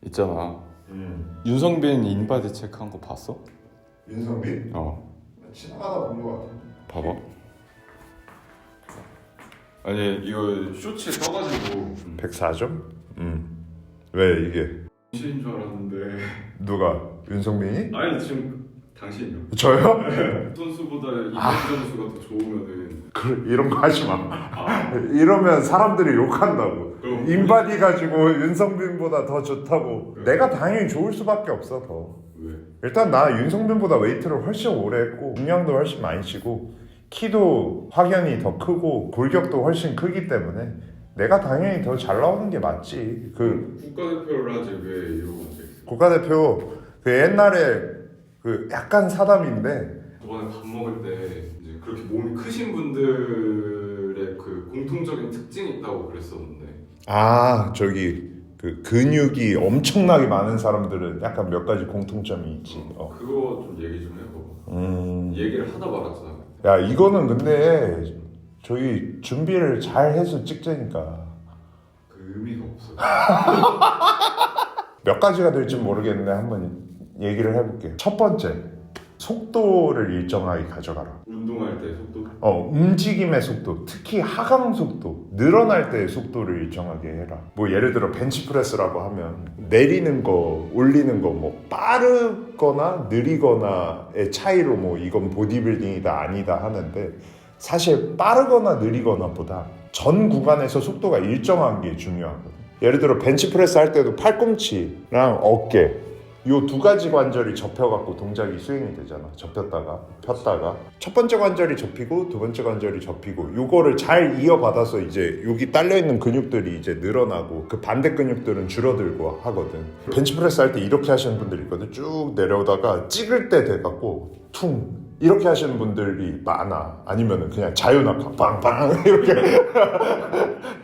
있잖아. 윤성빈 인바디 체크한 거 봤어? 윤성빈? 어. 지나가다 본 거 같은데. 봐봐. 아니 이거 쇼츠에 떠가지고 104점? 왜 이게? 당신인 줄 알았는데. 누가? 윤성빈이? 아니 지금 당신이요. 저요? 선수보다 이번 선수가 더 좋으면은. 이런 거 하지 마. 이러면 사람들이 욕한다고. 그럼 인바디 가지고 윤성빈보다 더 좋다고. 그래. 내가 당연히 좋을 수밖에 없어 더. 왜? 일단 나 윤성빈보다 웨이트를 훨씬 오래 했고 중량도 훨씬 많이 치고 키도 확연히 더 크고 골격도 훨씬 크기 때문에 내가 당연히 더 잘 나오는 게 맞지. 국가대표를 하지 왜 이러고 앉아있어? 국가대표 그 옛날에 그 약간 사담인데 저번에 밥 먹을 때 이제 그렇게 몸이 크신 분들의 그 공통적인 특징이 있다고 그랬었는데. 저기 그 근육이 엄청나게 많은 사람들은 약간 몇 가지 공통점이 있지. 그거 좀 얘기 좀 해봐. 얘기를 하다 말았잖아. 야 이거는 근데 저희 준비를 잘 해서 찍자니까 그 의미가 없어. 몇 가지가 될지 모르겠는데 한번 얘기를 해볼게요. 첫 번째, 속도를 일정하게 가져가라. 운동할 때 속도? 움직임의 속도, 특히 하강 속도, 늘어날 때의 속도를 일정하게 해라. 뭐 예를 들어 벤치프레스라고 하면 내리는 거, 올리는 거 뭐 빠르거나 느리거나의 차이로 뭐 이건 보디빌딩이다 아니다 하는데 사실 빠르거나 느리거나 보다 전 구간에서 속도가 일정한 게 중요하거든. 예를 들어 벤치프레스 할 때도 팔꿈치랑 어깨 요 두 가지 관절이 접혀갖고 동작이 수행이 되잖아. 접혔다가 폈다가 첫 번째 관절이 접히고 두 번째 관절이 접히고 요거를 잘 이어받아서 이제 여기 딸려있는 근육들이 이제 늘어나고 그 반대 근육들은 줄어들고 하거든. 벤치프레스 할 때 이렇게 하시는 분들이 있거든. 쭉 내려오다가 찍을 때 돼갖고 퉁 이렇게 하시는 분들이 많아. 아니면은 그냥 자유낙하 빵빵 이렇게.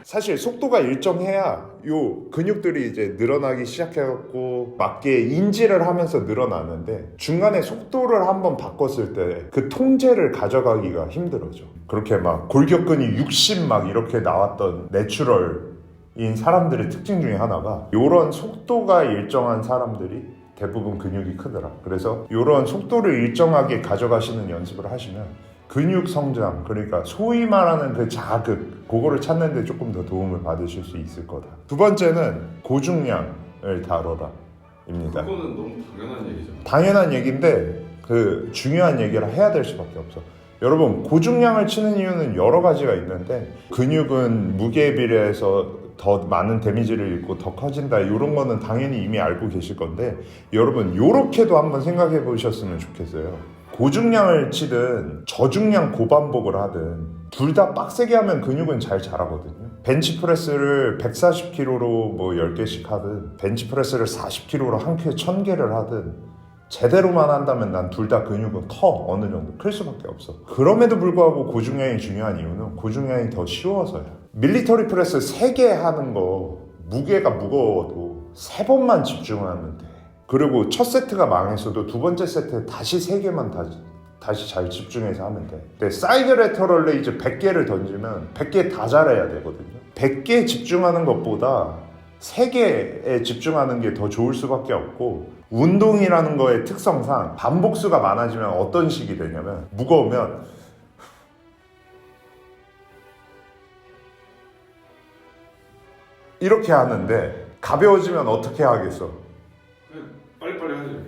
사실 속도가 일정해야 요 근육들이 이제 늘어나기 시작해갖고 맞게 인지를 하면서 늘어나는데 중간에 속도를 한번 바꿨을 때 그 통제를 가져가기가 힘들어져. 그렇게 막 골격근이 60 막 이렇게 나왔던 내추럴인 사람들의 특징 중에 하나가 요런 속도가 일정한 사람들이 대부분 근육이 크더라. 그래서 이런 속도를 일정하게 가져가시는 연습을 하시면 근육 성장, 그러니까 소위 말하는 그 자극, 그거를 찾는 데 조금 더 도움을 받으실 수 있을 거다. 두 번째는 고중량을 다뤄라 입니다. 그거는 너무 당연한 얘기잖아. 당연한 얘기인데 그 중요한 얘기를 해야 될 수밖에 없어. 여러분 고중량을 치는 이유는 여러 가지가 있는데 근육은 무게에 비례해서 더 많은 데미지를 입고 더 커진다 이런 거는 당연히 이미 알고 계실 건데 여러분 요렇게도 한번 생각해 보셨으면 좋겠어요. 고중량을 치든 저중량 고반복을 하든 둘 다 빡세게 하면 근육은 잘 자라거든요. 벤치프레스를 140kg로 뭐 10개씩 하든 벤치프레스를 40kg로 한 큐에 1000개를 하든 제대로만 한다면 난 둘 다 근육은 커. 어느 정도 클 수밖에 없어. 그럼에도 불구하고 고중량이 중요한 이유는 고중량이 더 쉬워서야. 밀리터리 프레스 3개 하는 거 무게가 무거워도 3번만 집중하면 돼. 그리고 첫 세트가 망했어도 두 번째 세트에 다시 3개만 다시 잘 집중해서 하면 돼. 근데 사이드 레터럴 레이즈 100개를 던지면 100개 다 잘해야 되거든요. 100개 집중하는 것보다 3개에 집중하는 게 더 좋을 수밖에 없고 운동이라는 거의 특성상 반복수가 많아지면 어떤 식이 되냐면 무거우면 이렇게 하는데 가벼워지면 어떻게 하겠어? 그냥 빨리빨리 하지.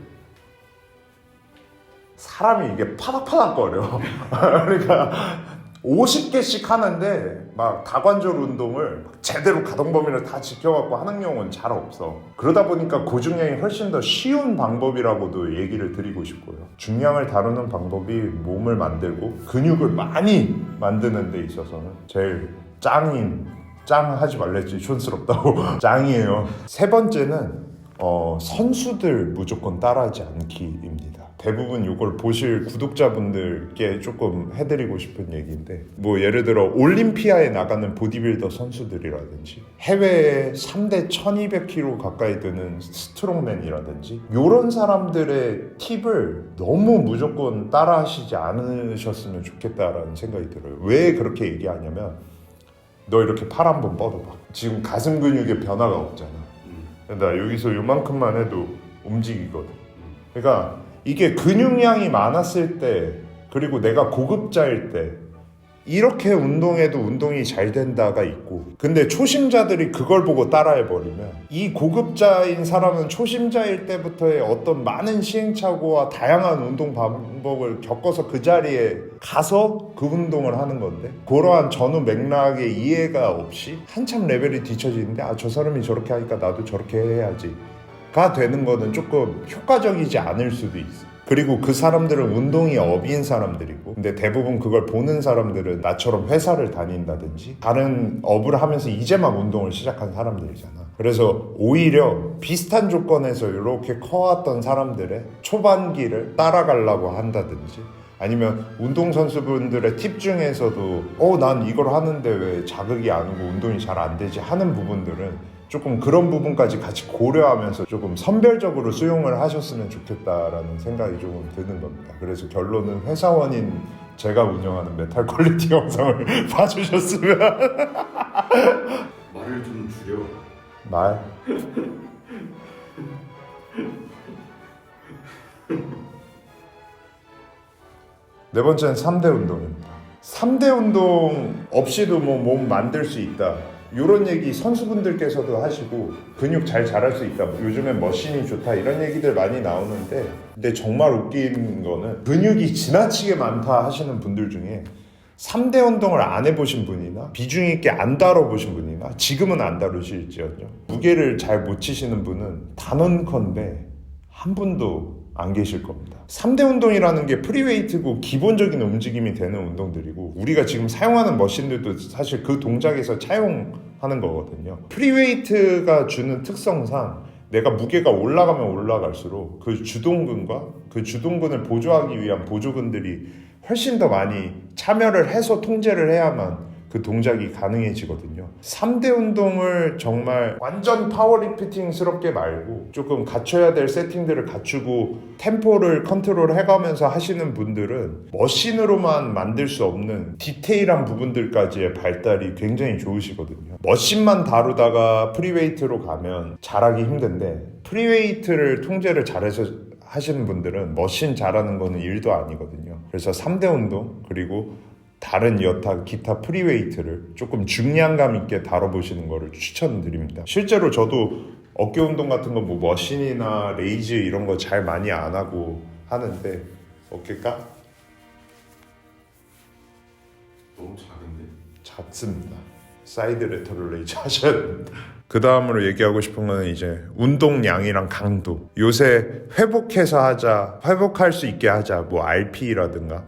사람이 이게 파닥파닥거려. 그러니까 50개씩 하는데 막 다관절 운동을 제대로 가동 범위를 다 지켜갖고 하는 경우는 잘 없어. 그러다 보니까 고중량이 훨씬 더 쉬운 방법이라고도 얘기를 드리고 싶고요. 중량을 다루는 방법이 몸을 만들고 근육을 많이 만드는 데 있어서는 제일 짱 하지 말랬지 촌스럽다고 짱이에요. 세 번째는 선수들 무조건 따라하지 않기입니다. 대부분 이걸 보실 구독자분들께 조금 해드리고 싶은 얘기인데 뭐 예를 들어 올림피아에 나가는 보디빌더 선수들이라든지 해외에 3대 1200kg 가까이 드는 스트롱맨이라든지 이런 사람들의 팁을 너무 무조건 따라하시지 않으셨으면 좋겠다라는 생각이 들어요. 왜 그렇게 얘기하냐면 너 이렇게 팔 한번 뻗어봐. 지금 가슴 근육에 변화가 없잖아. 나 여기서 요만큼만 해도 움직이거든. 그러니까 이게 근육량이 많았을 때 그리고 내가 고급자일 때 이렇게 운동해도 운동이 잘 된다가 있고, 근데 초심자들이 그걸 보고 따라해버리면 이 고급자인 사람은 초심자일 때부터의 어떤 많은 시행착오와 다양한 운동 방법을 겪어서 그 자리에 가서 그 운동을 하는 건데, 그러한 전후 맥락의 이해가 없이 한참 레벨이 뒤처지는데 저 사람이 저렇게 하니까 나도 저렇게 해야지 가 되는 거는 조금 효과적이지 않을 수도 있어. 그리고 그 사람들은 운동이 업인 사람들이고, 근데 대부분 그걸 보는 사람들은 나처럼 회사를 다닌다든지 다른 업을 하면서 이제 막 운동을 시작한 사람들이잖아. 그래서 오히려 비슷한 조건에서 이렇게 커왔던 사람들의 초반기를 따라가려고 한다든지, 아니면 운동선수분들의 팁 중에서도 난 이걸 하는데 왜 자극이 안 오고 운동이 잘 안 되지 하는 부분들은 조금 그런 부분까지 같이 고려하면서 조금 선별적으로 수용을 하셨으면 좋겠다라는 생각이 조금 드는 겁니다. 그래서 결론은 회사원인 제가 운영하는 메탈 퀄리티 영상을 봐주셨으면. 말을 좀 줄여. 말? 네 번째는 3대 운동입니다. 3대 운동 없이도 몸 만들 수 있다, 이런 얘기 선수분들께서도 하시고, 근육 잘 자랄 수 있다, 요즘엔 머신이 좋다, 이런 얘기들 많이 나오는데, 근데 정말 웃긴 거는 근육이 지나치게 많다 하시는 분들 중에 3대 운동을 안 해보신 분이나 비중 있게 안 다뤄보신 분이나 지금은 안 다루실지언정 무게를 잘 못 치시는 분은 단언컨대 한 분도 안 계실 겁니다. 3대 운동이라는 게 프리웨이트고 기본적인 움직임이 되는 운동들이고, 우리가 지금 사용하는 머신들도 사실 그 동작에서 차용하는 거거든요. 프리웨이트가 주는 특성상 내가 무게가 올라가면 올라갈수록 그 주동근과 그 주동근을 보조하기 위한 보조근들이 훨씬 더 많이 참여를 해서 통제를 해야만 그 동작이 가능해지거든요. 3대 운동을 정말 완전 파워리프팅스럽게 말고 조금 갖춰야 될 세팅들을 갖추고 템포를 컨트롤 해가면서 하시는 분들은 머신으로만 만들 수 없는 디테일한 부분들까지의 발달이 굉장히 좋으시거든요. 머신만 다루다가 프리웨이트로 가면 잘하기 힘든데, 프리웨이트를 통제를 잘해서 하시는 분들은 머신 잘하는 거는 일도 아니거든요. 그래서 3대 운동 그리고 다른 여타 기타 프리웨이트를 조금 중량감 있게 다뤄보시는 거를 추천드립니다. 실제로 저도 어깨 운동 같은 거 머신이나 레이즈 이런 거 잘 많이 안 하고 하는데, 어깨가 너무 작은데? 작습니다. 사이드 레터럴 레이즈 하셔야 됩니다. 그 다음으로 얘기하고 싶은 거는 이제 운동량이랑 강도. 요새 회복해서 하자, 회복할 수 있게 하자, RP라든가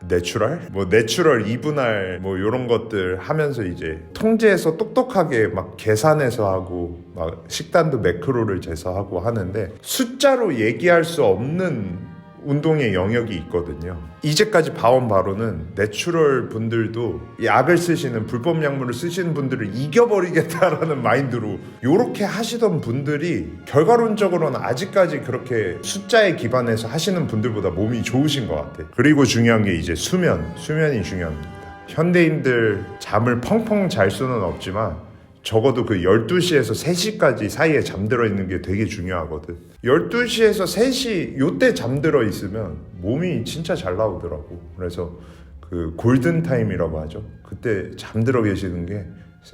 내추럴 2분할 요런 것들 하면서 이제 통제해서 똑똑하게 막 계산해서 하고, 막 식단도 매크로를 재서 하고 하는데, 숫자로 얘기할 수 없는 운동의 영역이 있거든요. 이제까지 봐온 바로는 내추럴 분들도 약을 쓰시는, 불법 약물을 쓰시는 분들을 이겨버리겠다라는 마인드로 요렇게 하시던 분들이 결과론적으로는 아직까지 그렇게 숫자에 기반해서 하시는 분들보다 몸이 좋으신 것 같아요. 그리고 중요한 게 이제 수면이 중요합니다. 현대인들 잠을 펑펑 잘 수는 없지만 적어도 그 12시에서 3시까지 사이에 잠들어 있는 게 되게 중요하거든. 12시에서 3시 요때 잠들어 있으면 몸이 진짜 잘 나오더라고. 그래서 그 골든타임이라고 하죠. 그때 잠들어 계시는 게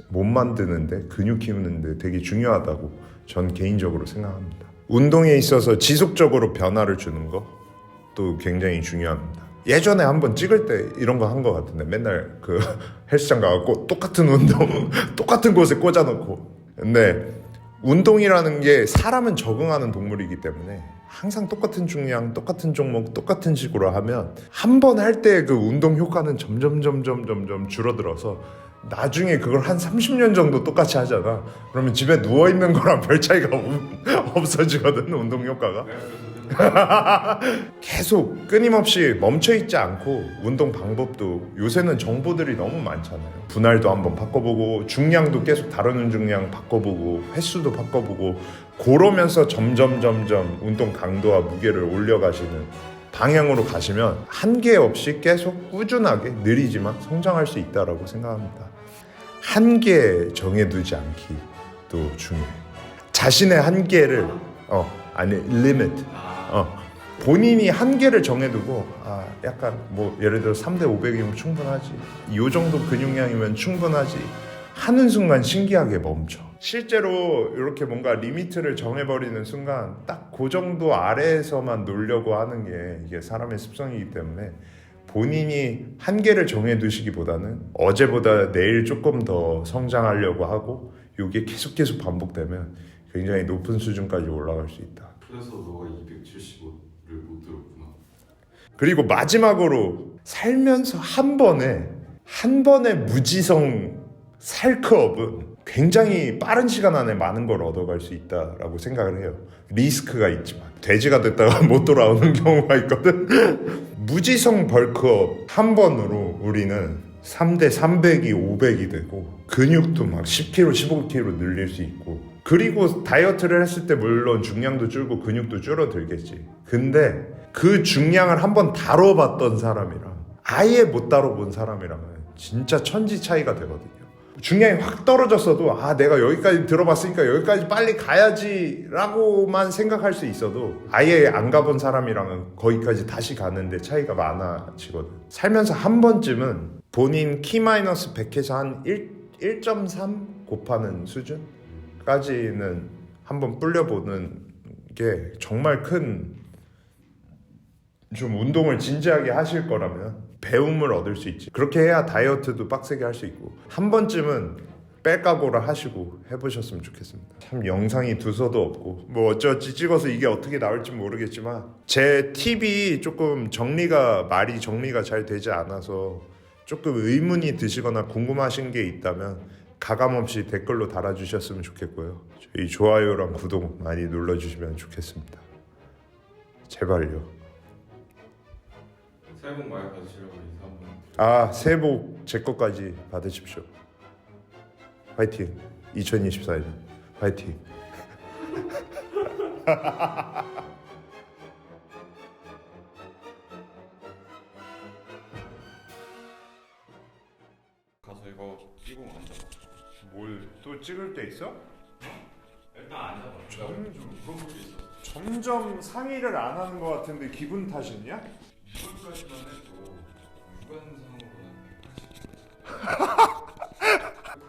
몸 만드는데, 근육 키우는데 되게 중요하다고 전 개인적으로 생각합니다. 운동에 있어서 지속적으로 변화를 주는 것도 굉장히 중요합니다. 예전에 한번 찍을 때 이런 거 한 거 같은데, 맨날 그 헬스장 가갖고 똑같은 운동 똑같은 곳에 꽂아놓고. 근데 운동이라는 게 사람은 적응하는 동물이기 때문에 항상 똑같은 중량, 똑같은 종목, 똑같은 식으로 하면 한 번 할 때 그 운동 효과는 점점 줄어들어서 나중에 그걸 한 30년 정도 똑같이 하잖아. 그러면 집에 누워있는 거랑 별 차이가 없어지거든, 운동 효과가. 계속 끊임없이 멈춰있지 않고, 운동 방법도 요새는 정보들이 너무 많잖아요. 분할도 한번 바꿔보고, 중량도 계속 다루는 중량 바꿔보고, 횟수도 바꿔보고, 그러면서 점점 운동 강도와 무게를 올려가시는 방향으로 가시면 한계 없이 계속 꾸준하게 느리지만 성장할 수 있다고 생각합니다. 한계 정해두지 않기도 중요해요. 자신의 한계를 아니 리미트 본인이 한계를 정해두고 약간 뭐 예를 들어 3대 500이면 충분하지, 이 정도 근육량이면 충분하지 하는 순간 신기하게 멈춰. 실제로 이렇게 뭔가 리미트를 정해버리는 순간 딱 그 정도 아래에서만 놀려고 하는 게 이게 사람의 습성이기 때문에 본인이 한계를 정해두시기보다는 어제보다 내일 조금 더 성장하려고 하고 이게 계속 반복되면 굉장히 높은 수준까지 올라갈 수 있다. 그래서 너가 275를 못 들었구나. 그리고 마지막으로 살면서 한 번의 무지성 살크업은 굉장히 빠른 시간 안에 많은 걸 얻어갈 수 있다라고 생각을 해요. 리스크가 있지만 돼지가 됐다가 못 돌아오는 경우가 있거든. 무지성 벌크업 한 번으로 우리는 3대 300이 500이 되고 근육도 막 10kg 15kg 늘릴 수 있고, 그리고 다이어트를 했을 때 물론 중량도 줄고 근육도 줄어들겠지. 근데 그 중량을 한번 다뤄봤던 사람이랑 아예 못 다뤄본 사람이랑은 진짜 천지 차이가 되거든요. 중량이 확 떨어졌어도 내가 여기까지 들어봤으니까 여기까지 빨리 가야지 라고만 생각할 수 있어도 아예 안 가본 사람이랑은 거기까지 다시 가는데 차이가 많아지거든. 살면서 한 번쯤은 본인 키 마이너스 100에서 한 1.3 곱하는 수준까지는 한번 불려보는 게 정말 큰, 좀 운동을 진지하게 하실 거라면 배움을 얻을 수 있지. 그렇게 해야 다이어트도 빡세게 할 수 있고, 한 번쯤은 뺄 각오를 하시고 해보셨으면 좋겠습니다. 참 영상이 두서도 없고 뭐 어쩌지 찍어서 이게 어떻게 나올지 모르겠지만 제 팁이 조금 말이 정리가 잘 되지 않아서 조금 의문이 드시거나 궁금하신 게 있다면 가감없이 댓글로 달아주셨으면 좋겠고요. 저희 좋아요랑 구독 많이 눌러주시면 좋겠습니다. 제발요. 새해 복 많이 받으시려고 인사 한번. 새해 복 제 것까지 받으십시오. 화이팅. 2024년 화이팅. 가서 이거 끼고 앉아봐. 뭘 또 찍을 게 있어? 일단 앉아봐. 좀 물어볼 게 있어. 점점 상의를 안 하는 것 같은데 기분 탓이냐? 이걸까지만 해도 육안상으로는 180kg.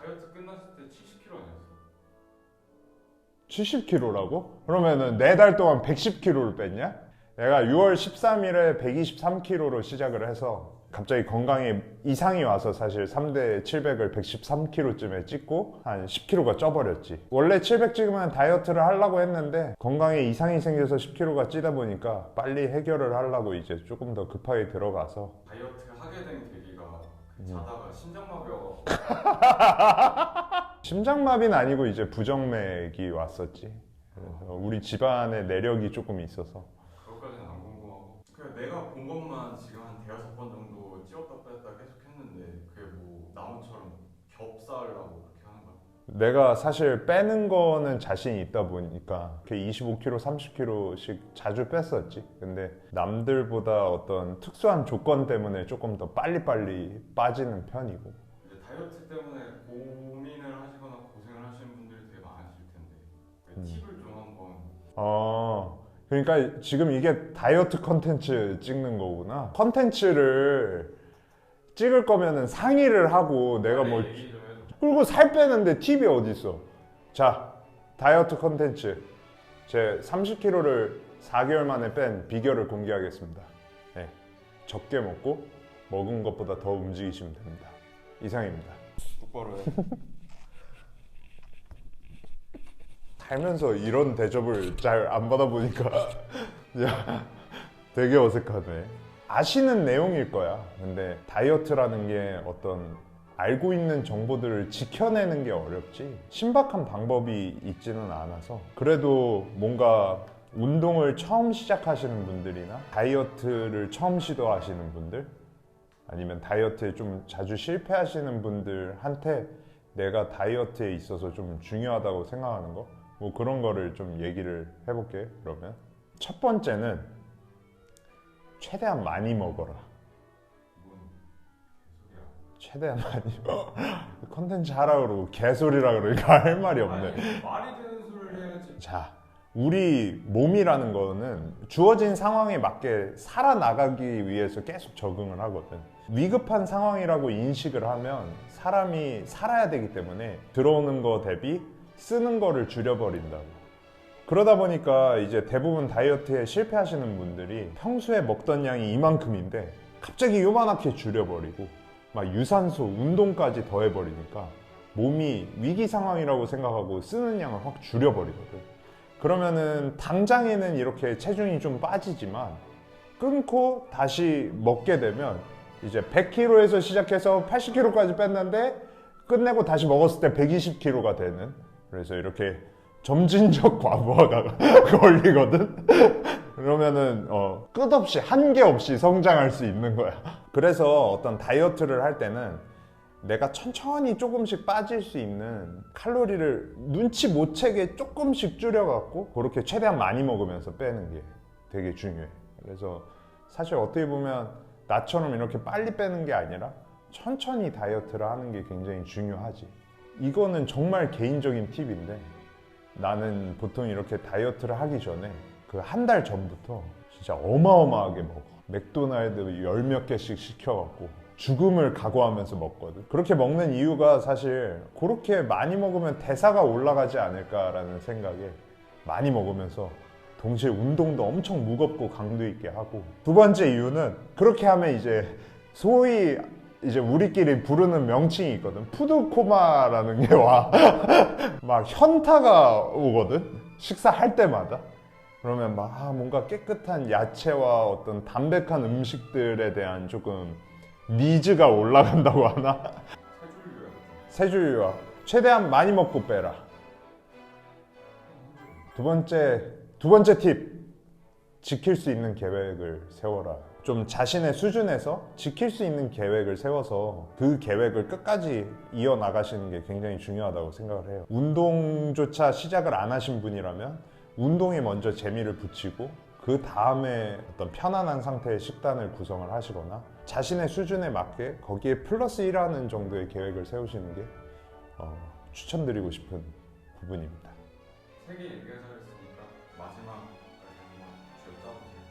다이어트 끝났을 때 70kg 아니었어? 70kg라고? 그러면은 4달 동안 110kg를 뺐냐? 내가 6월 13일에 123kg로 시작을 해서 갑자기 건강에 이상이 와서 사실 3대 700을 113kg쯤에 찍고 한 10kg가 쪄버렸지. 원래 700 찍으면 다이어트를 하려고 했는데 건강에 이상이 생겨서 10kg가 찌다 보니까 빨리 해결을 하려고 이제 조금 더 급하게 들어가서 다이어트 하게 된 계기가 자다가 심장마비가 심장마비는 아니고 이제 부정맥이 왔었지. 그래서 우리 집안에 내력이 조금 있어서 그것까지는 안 궁금하고, 그냥 내가 본 것만 지금 한 대여섯 번 정도 찌웠다 뺐다 계속 했는데 그게 뭐 나무처럼 겹살라고 그렇게 하는 거야? 내가 사실 빼는 거는 자신이 있다 보니까 25kg, 30kg씩 자주 뺐었지. 근데 남들보다 어떤 특수한 조건 때문에 조금 더 빨리빨리 빠지는 편이고. 이제 다이어트 때문에 고민을 하시거나 고생을 하시는 분들이 되게 많으실 텐데 팁을 좀 한번. 그러니까 지금 이게 다이어트 컨텐츠 찍는 거구나. 컨텐츠를 찍을 거면은 상의를 하고 내가 뭐 얘기 좀 해줘. 그리고 살 빼는데 팁이 어디 있어? 자, 다이어트 컨텐츠 제 30kg를 4개월 만에 뺀 비결을 공개하겠습니다. 네, 적게 먹고 먹은 것보다 더 움직이시면 됩니다. 이상입니다. 똑바로 해. 살면서 이런 대접을 잘 안 받아보니까 되게 어색하네. 아시는 내용일 거야. 근데 다이어트라는 게 어떤 알고 있는 정보들을 지켜내는 게 어렵지 신박한 방법이 있지는 않아서, 그래도 뭔가 운동을 처음 시작하시는 분들이나 다이어트를 처음 시도하시는 분들, 아니면 다이어트에 좀 자주 실패하시는 분들한테 내가 다이어트에 있어서 좀 중요하다고 생각하는 거, 뭐 그런 거를 좀 얘기를 해볼게. 그러면 첫 번째는 최대한 많이 먹어라. 최대한 많이 컨텐츠 하라 그러고 개소리라 그러니까 할 말이 없네. 아니, 말이 되는 소리를 해야지. 자, 우리 몸이라는 거는 주어진 상황에 맞게 살아나가기 위해서 계속 적응을 하거든. 위급한 상황이라고 인식을 하면 사람이 살아야 되기 때문에 들어오는 거 대비 쓰는 거를 줄여버린다고. 그러다 보니까 이제 대부분 다이어트에 실패하시는 분들이 평소에 먹던 양이 이만큼인데 갑자기 요만하게 줄여버리고 막 유산소, 운동까지 더해버리니까 몸이 위기 상황이라고 생각하고 쓰는 양을 확 줄여버리거든. 그러면은 당장에는 이렇게 체중이 좀 빠지지만 끊고 다시 먹게 되면 이제 100kg에서 시작해서 80kg까지 뺐는데 끝내고 다시 먹었을 때 120kg가 되는, 그래서 이렇게 점진적 과부하가 걸리거든. 그러면은 끝없이 한계 없이 성장할 수 있는 거야. 그래서 어떤 다이어트를 할 때는 내가 천천히 조금씩 빠질 수 있는 칼로리를 눈치 못 채게 조금씩 줄여갖고 그렇게 최대한 많이 먹으면서 빼는 게 되게 중요해. 그래서 사실 어떻게 보면 나처럼 이렇게 빨리 빼는 게 아니라 천천히 다이어트를 하는 게 굉장히 중요하지. 이거는 정말 개인적인 팁인데 나는 보통 이렇게 다이어트를 하기 전에 그 한 달 전부터 진짜 어마어마하게 먹어. 맥도날드 열 몇 개씩 시켜갖고 죽음을 각오하면서 먹거든. 그렇게 먹는 이유가 사실 그렇게 많이 먹으면 대사가 올라가지 않을까라는 생각에 많이 먹으면서 동시에 운동도 엄청 무겁고 강도 있게 하고, 두 번째 이유는 그렇게 하면 이제 소위 이제 우리끼리 부르는 명칭이 있거든. 푸드코마라는 게 와. 막 현타가 오거든. 식사할 때마다. 그러면 막 뭔가 깨끗한 야채와 어떤 담백한 음식들에 대한 조금 니즈가 올라간다고 하나? 세줄류야. 최대한 많이 먹고 빼라. 두 번째 팁. 지킬 수 있는 계획을 세워라. 좀 자신의 수준에서 지킬 수 있는 계획을 세워서 그 계획을 끝까지 이어나가시는 게 굉장히 중요하다고 생각을 해요. 운동조차 시작을 안 하신 분이라면 운동에 먼저 재미를 붙이고 그 다음에 어떤 편안한 상태의 식단을 구성을 하시거나 자신의 수준에 맞게 거기에 플러스 1하는 정도의 계획을 세우시는 게 추천드리고 싶은 부분입니다. 세 개 얘기해서 했으니까 마지막까지 한번 쥐어짜보세요.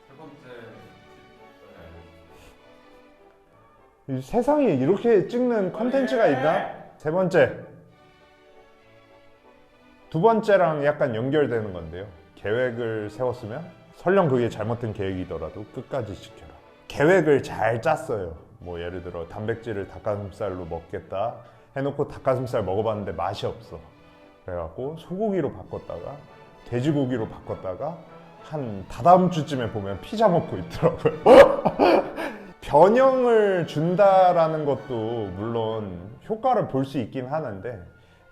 세 번째 이 세상에 이렇게 찍는 컨텐츠가 있나? 세 번째. 두 번째랑 약간 연결되는 건데요. 계획을 세웠으면 설령 그게 잘못된 계획이더라도 끝까지 지켜라. 계획을 잘 짰어요. 뭐 예를 들어 단백질을 닭가슴살로 먹겠다 해놓고 닭가슴살 먹어봤는데 맛이 없어. 그래갖고 소고기로 바꿨다가 돼지고기로 바꿨다가 한 다다음 주쯤에 보면 피자 먹고 있더라고요. 변형을 준다라는 것도 물론 효과를 볼 수 있긴 하는데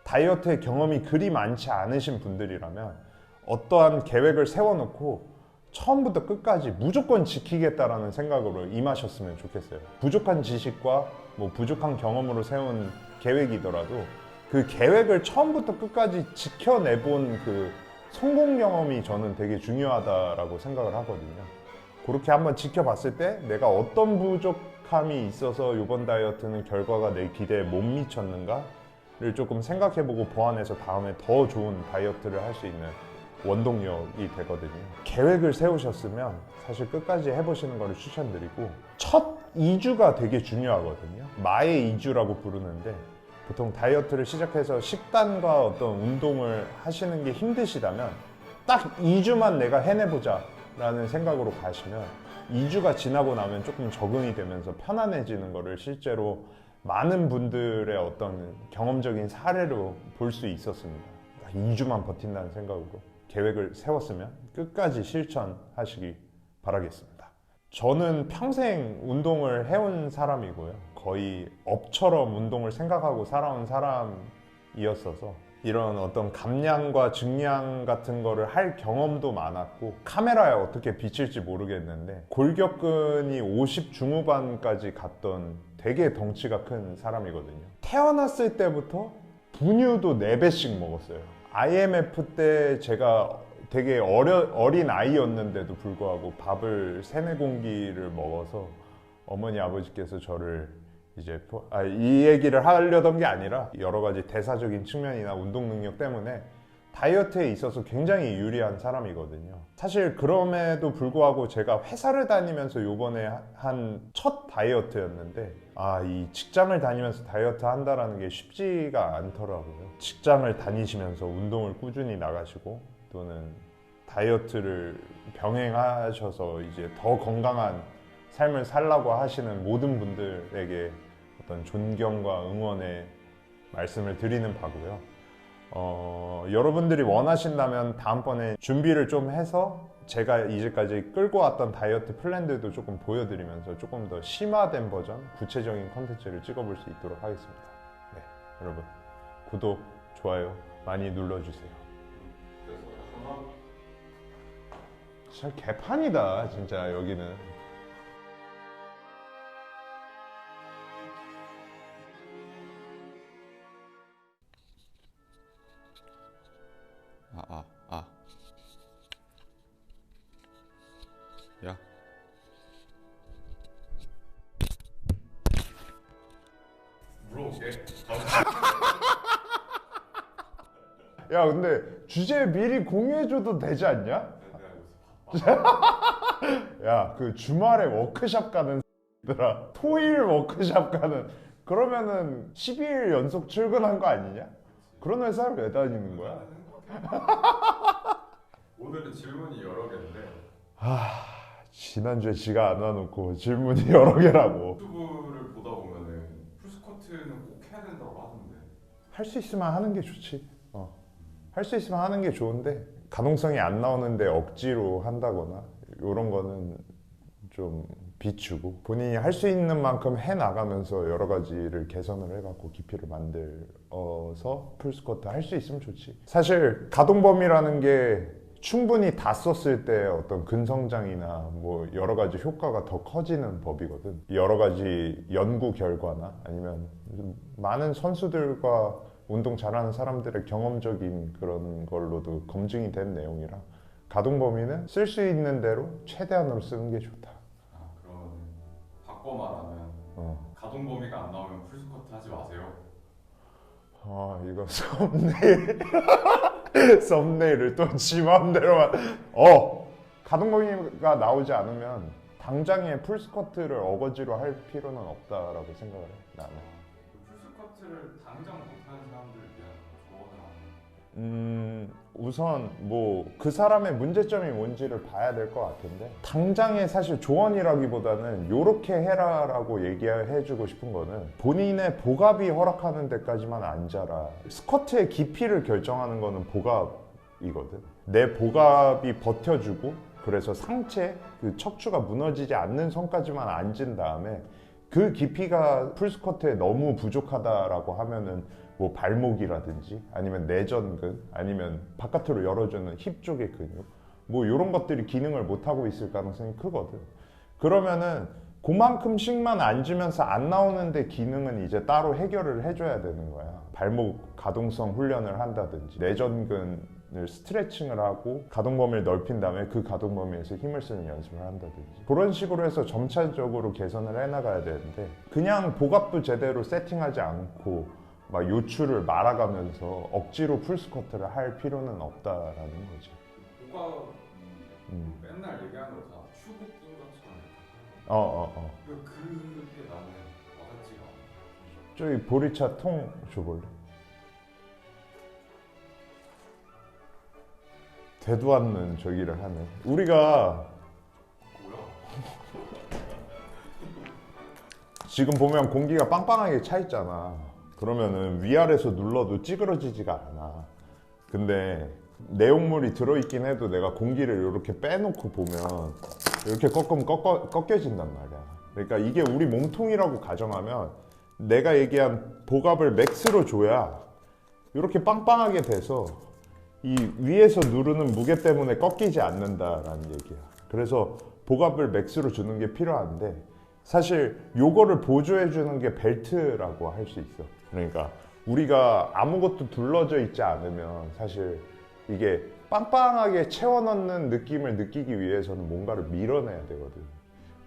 다이어트의 경험이 그리 많지 않으신 분들이라면 어떠한 계획을 세워놓고 처음부터 끝까지 무조건 지키겠다라는 생각으로 임하셨으면 좋겠어요. 부족한 지식과 뭐 부족한 경험으로 세운 계획이더라도 그 계획을 처음부터 끝까지 지켜내본 그 성공 경험이 저는 되게 중요하다라고 생각을 하거든요. 그렇게 한번 지켜봤을 때 내가 어떤 부족함이 있어서 이번 다이어트는 결과가 내 기대에 못 미쳤는가를 조금 생각해보고 보완해서 다음에 더 좋은 다이어트를 할 수 있는 원동력이 되거든요. 계획을 세우셨으면 사실 끝까지 해보시는 것을 추천드리고, 첫 2주가 되게 중요하거든요. 마의 2주라고 부르는데 보통 다이어트를 시작해서 식단과 어떤 운동을 하시는 게 힘드시다면 딱 2주만 내가 해내보자 라는 생각으로 가시면 2주가 지나고 나면 조금 적응이 되면서 편안해지는 거를 실제로 많은 분들의 어떤 경험적인 사례로 볼 수 있었습니다. 딱 2주만 버틴다는 생각으로 계획을 세웠으면 끝까지 실천하시기 바라겠습니다. 저는 평생 운동을 해온 사람이고요. 거의 업처럼 운동을 생각하고 살아온 사람이었어서 이런 어떤 감량과 증량 같은 거를 할 경험도 많았고, 카메라에 어떻게 비칠지 모르겠는데 골격근이 50 중후반까지 갔던 되게 덩치가 큰 사람이거든요. 태어났을 때부터 분유도 4배씩 먹었어요. IMF 때 제가 되게 어린 아이였는데도 불구하고 밥을 3-4공기를 먹어서 어머니 아버지께서 저를 이제 이 얘기를 하려던 게 아니라 여러 가지 대사적인 측면이나 운동 능력 때문에 다이어트에 있어서 굉장히 유리한 사람이거든요. 사실 그럼에도 불구하고 제가 회사를 다니면서 요번에 한 첫 다이어트였는데 이 직장을 다니면서 다이어트 한다라는 게 쉽지가 않더라고요. 직장을 다니시면서 운동을 꾸준히 나가시고 또는 다이어트를 병행하셔서 이제 더 건강한 삶을 살라고 하시는 모든 분들에게 어떤 존경과 응원의 말씀을 드리는 바고요. 여러분들이 원하신다면 다음번에 준비를 좀 해서 제가 이제까지 끌고 왔던 다이어트 플랜들도 조금 보여드리면서 조금 더 심화된 버전, 구체적인 컨텐츠를 찍어볼 수 있도록 하겠습니다. 네, 여러분 구독, 좋아요 많이 눌러주세요. 진짜 개판이다 진짜 여기는. 야. 물어볼게. 야 근데 주제 미리 공유해줘도 되지 않냐? 야 그 주말에 워크숍 가는 들아 토일 워크숍 가는 그러면은 12일 연속 출근한 거 아니냐? 그런 회사를 왜 다니는 거야? 오늘은 질문이 여러 개인데 지난주에 지가 안 와놓고 질문이 여러 개라고. 유튜브를 보다 보면은 풀스쿼트는 꼭 해야 된다고 하던데. 할 수 있으면 하는 게 좋지. 할 수 있으면 하는 게 좋은데 가동성이 안 나오는데 억지로 한다거나 이런 거는 좀 비추고 본인이 할 수 있는 만큼 해 나가면서 여러 가지를 개선을 해갖고 깊이를 만들어서 풀스쿼트 할 수 있으면 좋지. 사실 가동 범위라는 게 충분히 다 썼을 때 어떤 근성장이나 뭐 여러 가지 효과가 더 커지는 법이거든. 여러 가지 연구 결과나 아니면 많은 선수들과 운동 잘하는 사람들의 경험적인 그런 걸로도 검증이 된 내용이라 가동 범위는 쓸 수 있는 대로 최대한으로 쓰는 게 좋다. 그러면 바꿔 말하면 가동 범위가 안 나오면 풀스쿼트 하지 마세요. 이거 썸네일을 또 지 맘대로만. 가동 범위가 나오지 않으면 당장에 풀스쿼트를 어거지로 할 필요는 없다라고 생각을 해 나는. 풀스쿼트를 당장 못하는 사람들을 위한 조언을 하는. 우선 뭐 그 사람의 문제점이 뭔지를 봐야 될 것 같은데 당장에 사실 조언이라기보다는 요렇게 해라라고 얘기해주고 싶은 거는 본인의 복압이 허락하는 데까지만 앉아라. 스쿼트의 깊이를 결정하는 거는 복압이거든. 내 복압이 버텨주고 그래서 상체 그 척추가 무너지지 않는 선까지만 앉은 다음에 그 깊이가 풀스쿼트에 너무 부족하다라고 하면은 뭐 발목이라든지 아니면 내전근 아니면 바깥으로 열어주는 힙 쪽의 근육 뭐 이런 것들이 기능을 못하고 있을 가능성이 크거든. 그러면은 그만큼씩만 앉으면서 안 나오는데 기능은 이제 따로 해결을 해줘야 되는 거야. 발목 가동성 훈련을 한다든지 내전근을 스트레칭을 하고 가동 범위를 넓힌 다음에 그 가동 범위에서 힘을 쓰는 연습을 한다든지 그런 식으로 해서 점차적으로 개선을 해나가야 되는데 그냥 복압도 제대로 세팅하지 않고 막 요추를 말아가면서 억지로 풀스쿼트를 할 필요는 없다라는 거지. 복압 맨날 얘기하는 거 다 튜브 낀 것처럼. 그게 나는 와닿지가 않아. 저기 보리차 통 줘볼래? 되도 않는 저기를 하네. 우리가 뭐야? 지금 보면 공기가 빵빵하게 차 있잖아. 그러면은 위아래서 눌러도 찌그러지지가 않아. 근데 내용물이 들어있긴 해도 내가 공기를 이렇게 빼놓고 보면 이렇게 꺾으면 꺾여진단 말이야. 그러니까 이게 우리 몸통이라고 가정하면 내가 얘기한 복압을 맥스로 줘야 이렇게 빵빵하게 돼서 이 위에서 누르는 무게 때문에 꺾이지 않는다라는 얘기야. 그래서 복압을 맥스로 주는 게 필요한데 사실 요거를 보조해 주는 게 벨트라고 할 수 있어. 그러니까 우리가 아무것도 둘러져 있지 않으면 사실 이게 빵빵하게 채워 넣는 느낌을 느끼기 위해서는 뭔가를 밀어내야 되거든.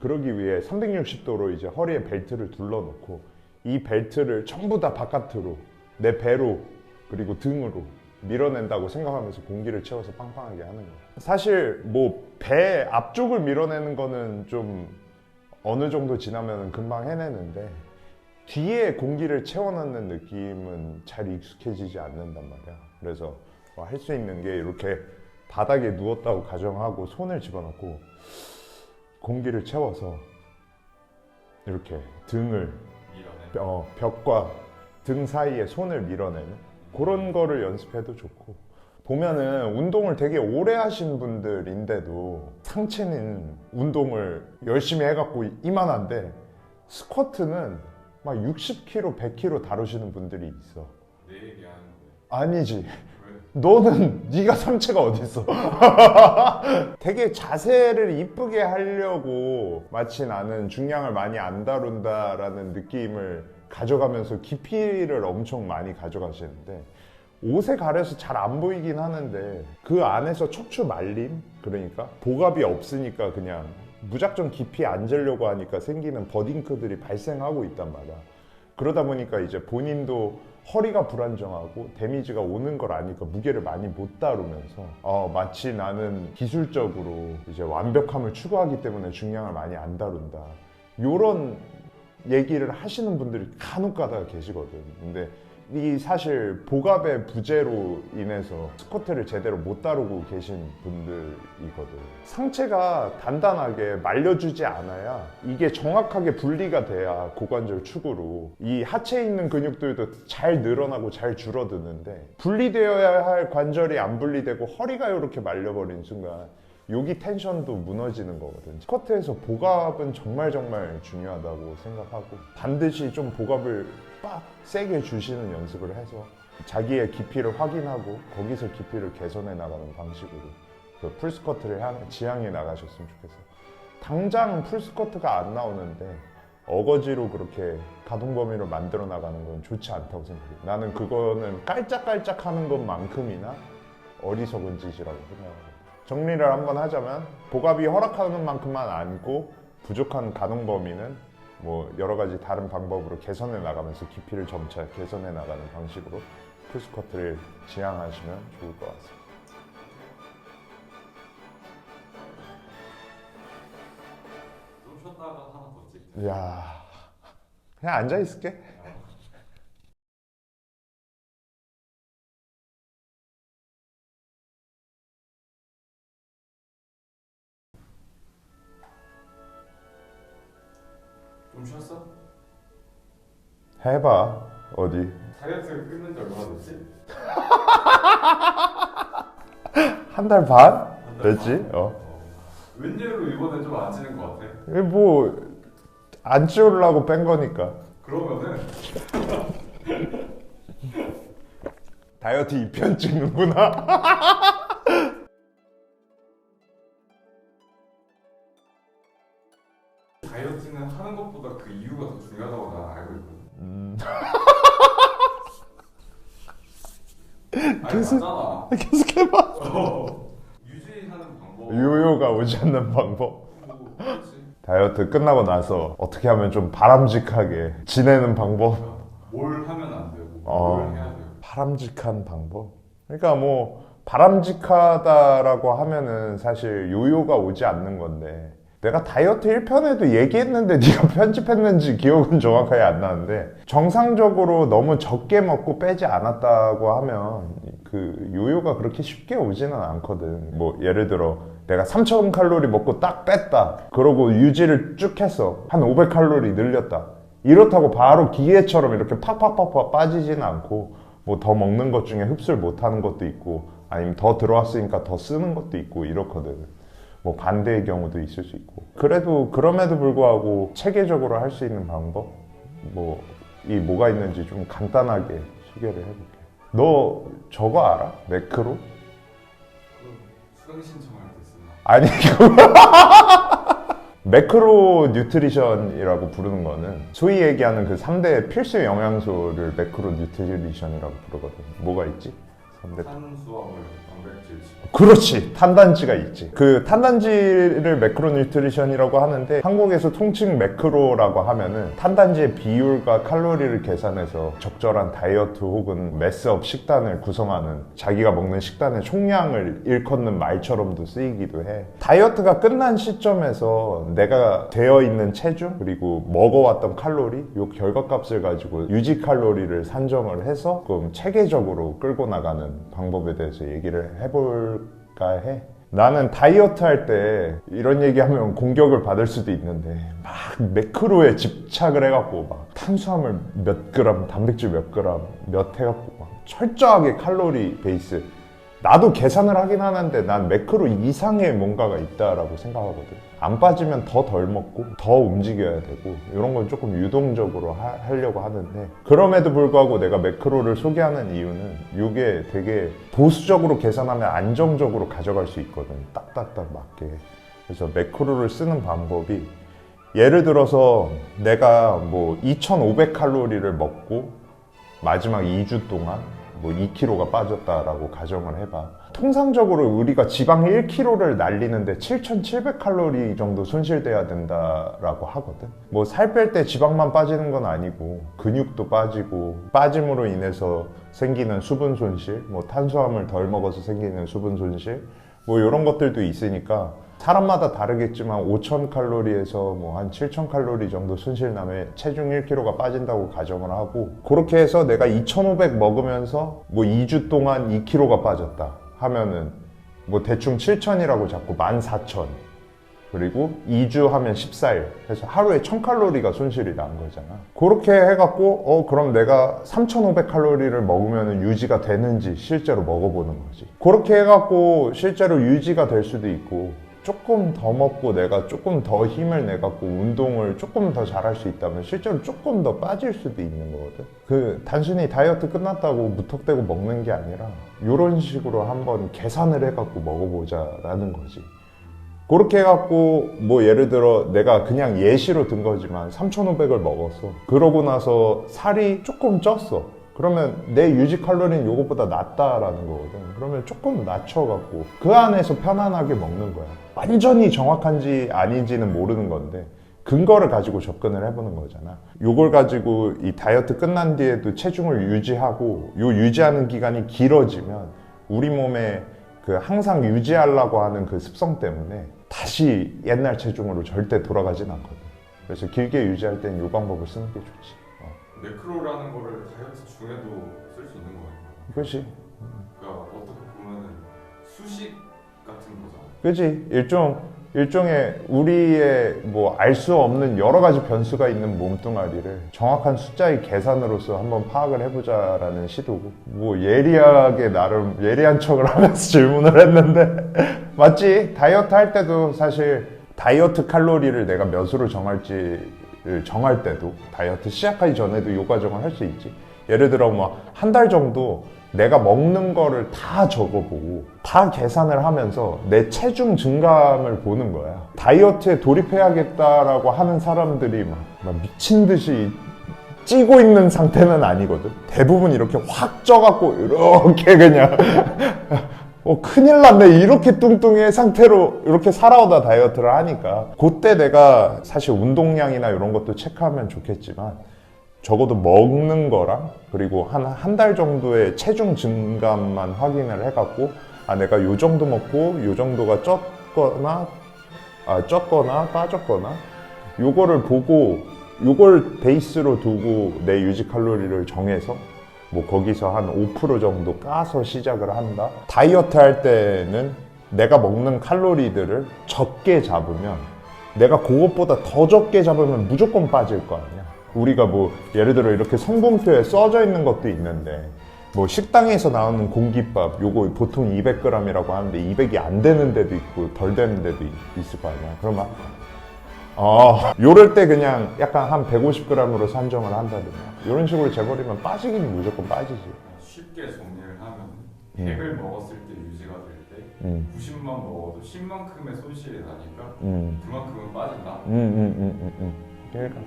그러기 위해 360도로 이제 허리에 벨트를 둘러놓고 이 벨트를 전부 다 바깥으로 내 배로 그리고 등으로 밀어낸다고 생각하면서 공기를 채워서 빵빵하게 하는 거예요. 사실 뭐 배 앞쪽을 밀어내는 거는 좀 어느 정도 지나면 금방 해내는데 뒤에 공기를 채워넣는 느낌은 잘 익숙해지지 않는단 말이야. 그래서 뭐 할 수 있는 게 이렇게 바닥에 누웠다고 가정하고 손을 집어넣고 공기를 채워서 이렇게 등을 벽과 등 사이에 손을 밀어내는 그런 거를 연습해도 좋고, 보면은 운동을 되게 오래 하신 분들인데도 상체는 운동을 열심히 해갖고 이만한데 스쿼트는 막 60kg, 100kg 다루시는 분들이 있어. 내 얘기하는 거예요. 아니지. 왜? 너는 네가 상체가 어딨어. 되게 자세를 이쁘게 하려고 마치 나는 중량을 많이 안 다룬다라는 느낌을 가져가면서 깊이를 엄청 많이 가져가시는데 옷에 가려서 잘 안 보이긴 하는데 그 안에서 척추 말림, 그러니까 복압이 없으니까 그냥 무작정 깊이 앉으려고 하니까 생기는 버딩크들이 발생하고 있단 말이야. 그러다 보니까 이제 본인도 허리가 불안정하고 데미지가 오는 걸 아니까 무게를 많이 못 다루면서 마치 나는 기술적으로 이제 완벽함을 추구하기 때문에 중량을 많이 안 다룬다, 요런 얘기를 하시는 분들이 간혹 가다가 계시거든. 근데 이 사실 복압의 부재로 인해서 스쿼트를 제대로 못 다루고 계신 분들이거든. 상체가 단단하게 말려주지 않아야 이게 정확하게 분리가 돼야 고관절 축으로 이 하체에 있는 근육들도 잘 늘어나고 잘 줄어드는데, 분리되어야 할 관절이 안 분리되고 허리가 이렇게 말려버린 순간 여기 텐션도 무너지는 거거든. 스쿼트에서 복압은 정말 중요하다고 생각하고, 반드시 좀 복압을 빡 세게 주시는 연습을 해서 자기의 깊이를 확인하고 거기서 깊이를 개선해 나가는 방식으로 그 풀스쿼트를 지향해 나가셨으면 좋겠어. 당장 풀스쿼트가 안 나오는데 어거지로 그렇게 가동 범위를 만들어 나가는 건 좋지 않다고 생각해. 나는 그거는 깔짝깔짝 하는 것만큼이나 어리석은 짓이라고 생각해. 정리를 한번 하자면, 복압이 허락하는 만큼만 안고 부족한 가동 범위는 뭐 여러 가지 다른 방법으로 개선해 나가면서 깊이를 점차 개선해 나가는 방식으로 풀스쿼트를 지향하시면 좋을 것 같습니다. 좀 쉬었다가 하나 더 찍자. 이야, 그냥 앉아 있을게. 좀 쉬었어? 해봐. 어디? 다이어트 끊는 지 얼마나 됐지? 한 달 반? 한달 됐지? 웬일로 이번엔 좀 안 찌는 것 같아? 이게 뭐 안 찌우려고 뺀 거니까. 그러면은 다이어트 2편 찍는구나. 다이어트는 하는 것보다 그 이유가 더 중요하다고 난 알고 있거든. 아니 계속- 맞잖아. 계속 해봐. 유지하는 방법. 요요가 오지 않는 방법. 뭐, 그렇지. 다이어트 끝나고 나서 어떻게 하면 좀 바람직하게 지내는 방법. 뭘 하면 안 되고 어. 뭘 해야 되고. 바람직한 방법. 그러니까 뭐 바람직하다라고 하면은 사실 요요가 오지 않는 건데, 내가 다이어트 1편에도 얘기했는데 네가 편집했는지 기억은 정확하게 안 나는데, 정상적으로 너무 적게 먹고 빼지 않았다고 하면 그 요요가 그렇게 쉽게 오지는 않거든. 뭐 예를 들어 내가 3000칼로리 먹고 딱 뺐다, 그러고 유지를 쭉 했어. 한 500칼로리 늘렸다. 이렇다고 바로 기계처럼 이렇게 팍팍팍팍 빠지지는 않고, 뭐 더 먹는 것 중에 흡수를 못하는 것도 있고, 아니면 더 들어왔으니까 더 쓰는 것도 있고 이렇거든. 뭐 반대의 경우도 있을 수 있고. 그래도 그럼에도 불구하고 체계적으로 할 수 있는 방법, 뭐가 있는지 좀 간단하게 소개를 해볼게. 너 저거 알아? 매크로? 수강 신청할 때 쓰나? 아니 그거 매크로 뉴트리션이라고 부르는 거는 소위 얘기하는 그 3대 필수 영양소를 매크로 뉴트리션이라고 부르거든. 뭐가 있지? 근데 탄수화물, 단백질, 지방. 그렇지, 탄단지가 있지. 그 탄단지를 매크로뉴트리션이라고 하는데 한국에서 통칭 매크로라고 하면은 탄단지의 비율과 칼로리를 계산해서 적절한 다이어트 혹은 매스업 식단을 구성하는, 자기가 먹는 식단의 총량을 일컫는 말처럼도 쓰이기도 해. 다이어트가 끝난 시점에서 내가 되어 있는 체중 그리고 먹어왔던 칼로리, 요 결과값을 가지고 유지 칼로리를 산정을 해서 좀 체계적으로 끌고 나가는 방법에 대해서 얘기를 해볼까 해. 나는 다이어트 할 때 이런 얘기하면 공격을 받을 수도 있는데 막 매크로에 집착을 해갖고 막 탄수화물 몇 그램, 단백질 몇 그램, 몇 해갖고 막 철저하게 칼로리 베이스. 나도 계산을 하긴 하는데 난 매크로 이상의 뭔가가 있다라고 생각하거든. 안 빠지면 더 덜 먹고 더 움직여야 되고 이런 건 조금 유동적으로 하려고 하는데, 그럼에도 불구하고 내가 매크로를 소개하는 이유는 이게 되게 보수적으로 계산하면 안정적으로 가져갈 수 있거든. 딱딱딱 맞게. 그래서 매크로를 쓰는 방법이, 예를 들어서 내가 뭐 2500칼로리를 먹고 마지막 2주 동안 뭐 2kg가 빠졌다라고 가정을 해봐. 통상적으로 우리가 지방 1kg를 날리는데 7700칼로리 정도 손실돼야 된다라고 하거든. 뭐 살 뺄 때 지방만 빠지는 건 아니고 근육도 빠지고, 빠짐으로 인해서 생기는 수분 손실, 뭐 탄수화물 덜 먹어서 생기는 수분 손실, 뭐 이런 것들도 있으니까 사람마다 다르겠지만 5000칼로리에서 뭐 한 7000칼로리 정도 손실 나면 체중 1kg가 빠진다고 가정을 하고, 그렇게 해서 내가 2500 먹으면서 뭐 2주 동안 2kg가 빠졌다 하면은 뭐 대충 7000이라고 잡고 14000, 그리고 2주 하면 14일 해서 하루에 1000칼로리가 손실이 난 거잖아. 그렇게 해갖고 그럼 내가 3500칼로리를 먹으면 유지가 되는지 실제로 먹어보는 거지. 그렇게 해갖고 실제로 유지가 될 수도 있고, 조금 더 먹고 내가 조금 더 힘을 내갖고 운동을 조금 더 잘할 수 있다면 실제로 조금 더 빠질 수도 있는 거거든. 그 단순히 다이어트 끝났다고 무턱대고 먹는 게 아니라 이런 식으로 한번 계산을 해갖고 먹어보자라는 거지. 그렇게 해갖고 뭐 예를 들어 내가 그냥 예시로 든 거지만 3500을 먹었어. 그러고 나서 살이 조금 쪘어. 그러면 내 유지 칼로리는 요것보다 낮다라는 거거든. 그러면 조금 낮춰갖고 그 안에서 편안하게 먹는 거야. 완전히 정확한지 아닌지는 모르는 건데 근거를 가지고 접근을 해보는 거잖아. 요걸 가지고 이 다이어트 끝난 뒤에도 체중을 유지하고, 요 유지하는 기간이 길어지면 우리 몸에 그 항상 유지하려고 하는 그 습성 때문에 다시 옛날 체중으로 절대 돌아가진 않거든. 그래서 길게 유지할 땐 이 방법을 쓰는 게 좋지. 매크로라는 거를 다이어트 중에도 쓸 수 있는 거예요. 그렇지. 그러니까 어떻게 보면은 수식 같은 거잖아. 그렇지. 일종의 우리의 뭐 알 수 없는 여러 가지 변수가 있는 몸뚱아리를 정확한 숫자의 계산으로서 한번 파악을 해보자라는 시도고, 뭐 예리하게 나름 예리한 척을 하면서 질문을 했는데 맞지? 다이어트 할 때도 사실 다이어트 칼로리를 내가 몇으로 정할지를 정할 때도 다이어트 시작하기 전에도 요 과정을 할 수 있지. 예를 들어 뭐 한 달 정도 내가 먹는 거를 다 적어보고 다 계산을 하면서 내 체중 증감을 보는 거야. 다이어트에 돌입해야겠다라고 하는 사람들이 막 미친 듯이 찌고 있는 상태는 아니거든. 대부분 이렇게 확 쪄갖고 이렇게 그냥 큰일 났네 이렇게 뚱뚱해 상태로 이렇게 살아오다 다이어트를 하니까, 그때 내가 사실 운동량이나 이런 것도 체크하면 좋겠지만 적어도 먹는 거랑 그리고 한 달 정도의 체중 증감만 확인을 해갖고 내가 요 정도 먹고 요 정도가 쪘거나 빠졌거나 요거를 보고 요걸 베이스로 두고 내 유지 칼로리를 정해서 뭐 거기서 한 5% 정도 까서 시작을 한다. 다이어트 할 때는 내가 먹는 칼로리들을 적게 잡으면, 내가 그것보다 더 적게 잡으면 무조건 빠질 거 아니야. 우리가 뭐 예를 들어 이렇게 성분표에 써져 있는 것도 있는데, 뭐 식당에서 나오는 공깃밥 요거 보통 200g이라고 하는데 200이 안 되는 데도 있고 덜 되는 데도 있을 거 아니야. 그러면 요럴 때 그냥 약간 한 150g으로 산정을 한다든가 이런 식으로 재버리면 빠지긴 무조건 빠지지. 쉽게 정리를 하면 100을 먹었을 때 유지가 될 때 90만 먹어도 10만큼의 손실이 나니까 그만큼은 빠진다. 그러니까.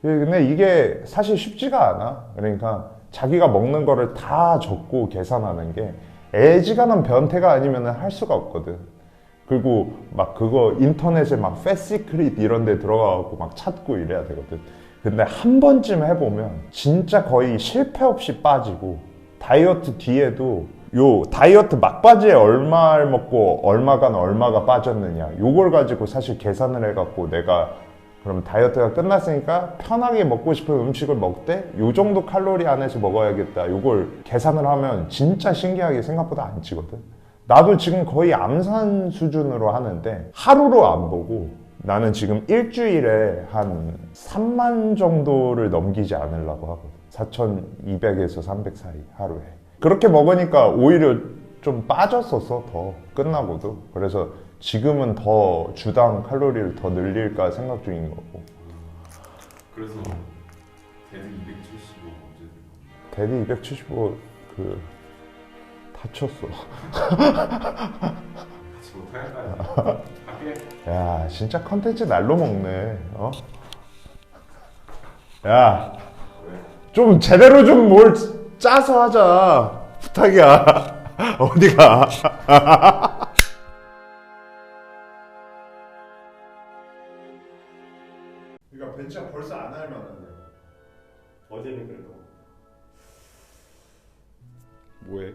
근데 이게 사실 쉽지가 않아. 그러니까 자기가 먹는 거를 다 적고 계산하는 게 애지간한 변태가 아니면 할 수가 없거든. 그리고 막 그거 인터넷에 막 패시크릿 이런 데 들어가고 막 찾고 이래야 되거든. 근데 한 번쯤 해보면 진짜 거의 실패 없이 빠지고, 다이어트 뒤에도 요 다이어트 막바지에 얼마를 먹고 얼마가 빠졌느냐, 요걸 가지고 사실 계산을 해갖고 내가 그럼 다이어트가 끝났으니까 편하게 먹고 싶은 음식을 먹되 요 정도 칼로리 안에서 먹어야겠다, 요걸 계산을 하면 진짜 신기하게 생각보다 안 찌거든. 나도 지금 거의 암산 수준으로 하는데 하루로 안 보고 나는 지금 일주일에 한 3만 정도를 넘기지 않으려고 하거든. 4,200에서 300 사이 하루에. 그렇게 먹으니까 오히려 좀 빠졌었어, 더 끝나고도. 그래서 지금은 더 주당 칼로리를 더 늘릴까 생각 중인 거고. 그래서 데드 275 언제 될 겁니까? 데드 275 그 다쳤어. 같이 못하겠다. 갈게. 야, 진짜 컨텐츠 날로 먹네. 어? 야, 좀 제대로 좀 뭘 짜서 하자. 부탁이야. 어디가? 그러니까 벤치가 벌써 안 할 만한데. 어제는 그래도 뭐해?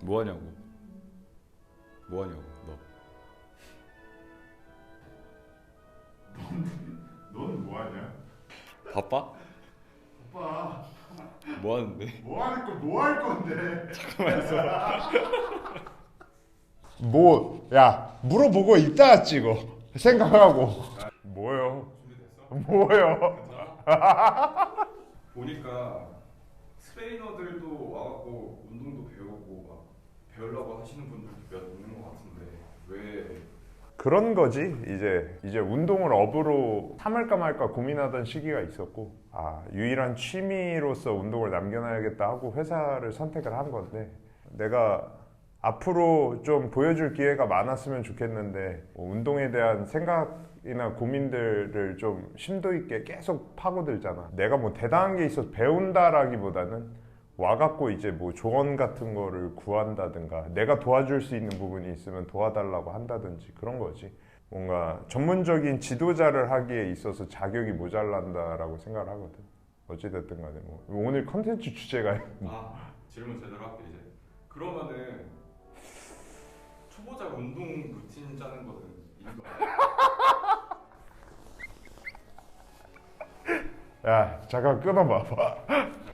뭐하냐고? 뭐하냐고 너? 너는 뭐 하냐? 바빠? 오빠, 뭐 하는데? 뭐 하는 거 뭐 할 건데? 잠깐만 있어. 뭐, 야, 물어보고 이따가 찍어. 생각하고. 뭐요? 준비됐어? 뭐요? 보니까 트레이너들도 와갖고 운동도 배우고 막 배우려고 하시는 분들도 몇 있는 것 같은데 왜? 그런 거지. 이제 운동을 업으로 삼을까 말까 고민하던 시기가 있었고, 유일한 취미로서 운동을 남겨놔야겠다 하고 회사를 선택을 한 건데, 내가 앞으로 좀 보여줄 기회가 많았으면 좋겠는데, 운동에 대한 생각이나 고민들을 좀 심도 있게 계속 파고들잖아. 내가 뭐 대단한 게 있어서 배운다라기보다는 와갖고 이제 뭐 조언 같은 거를 구한다든가, 내가 도와줄 수 있는 부분이 있으면 도와달라고 한다든지, 그런 거지. 뭔가 전문적인 지도자를 하기에 있어서 자격이 모자란다라고 생각을 하거든. 어찌됐든 간에 뭐 오늘 컨텐츠 주제가 질문 제대로 할게 이제. 그러면은 초보자 운동 루틴 짜는 거는 이거 야, 잠깐 끊어봐봐.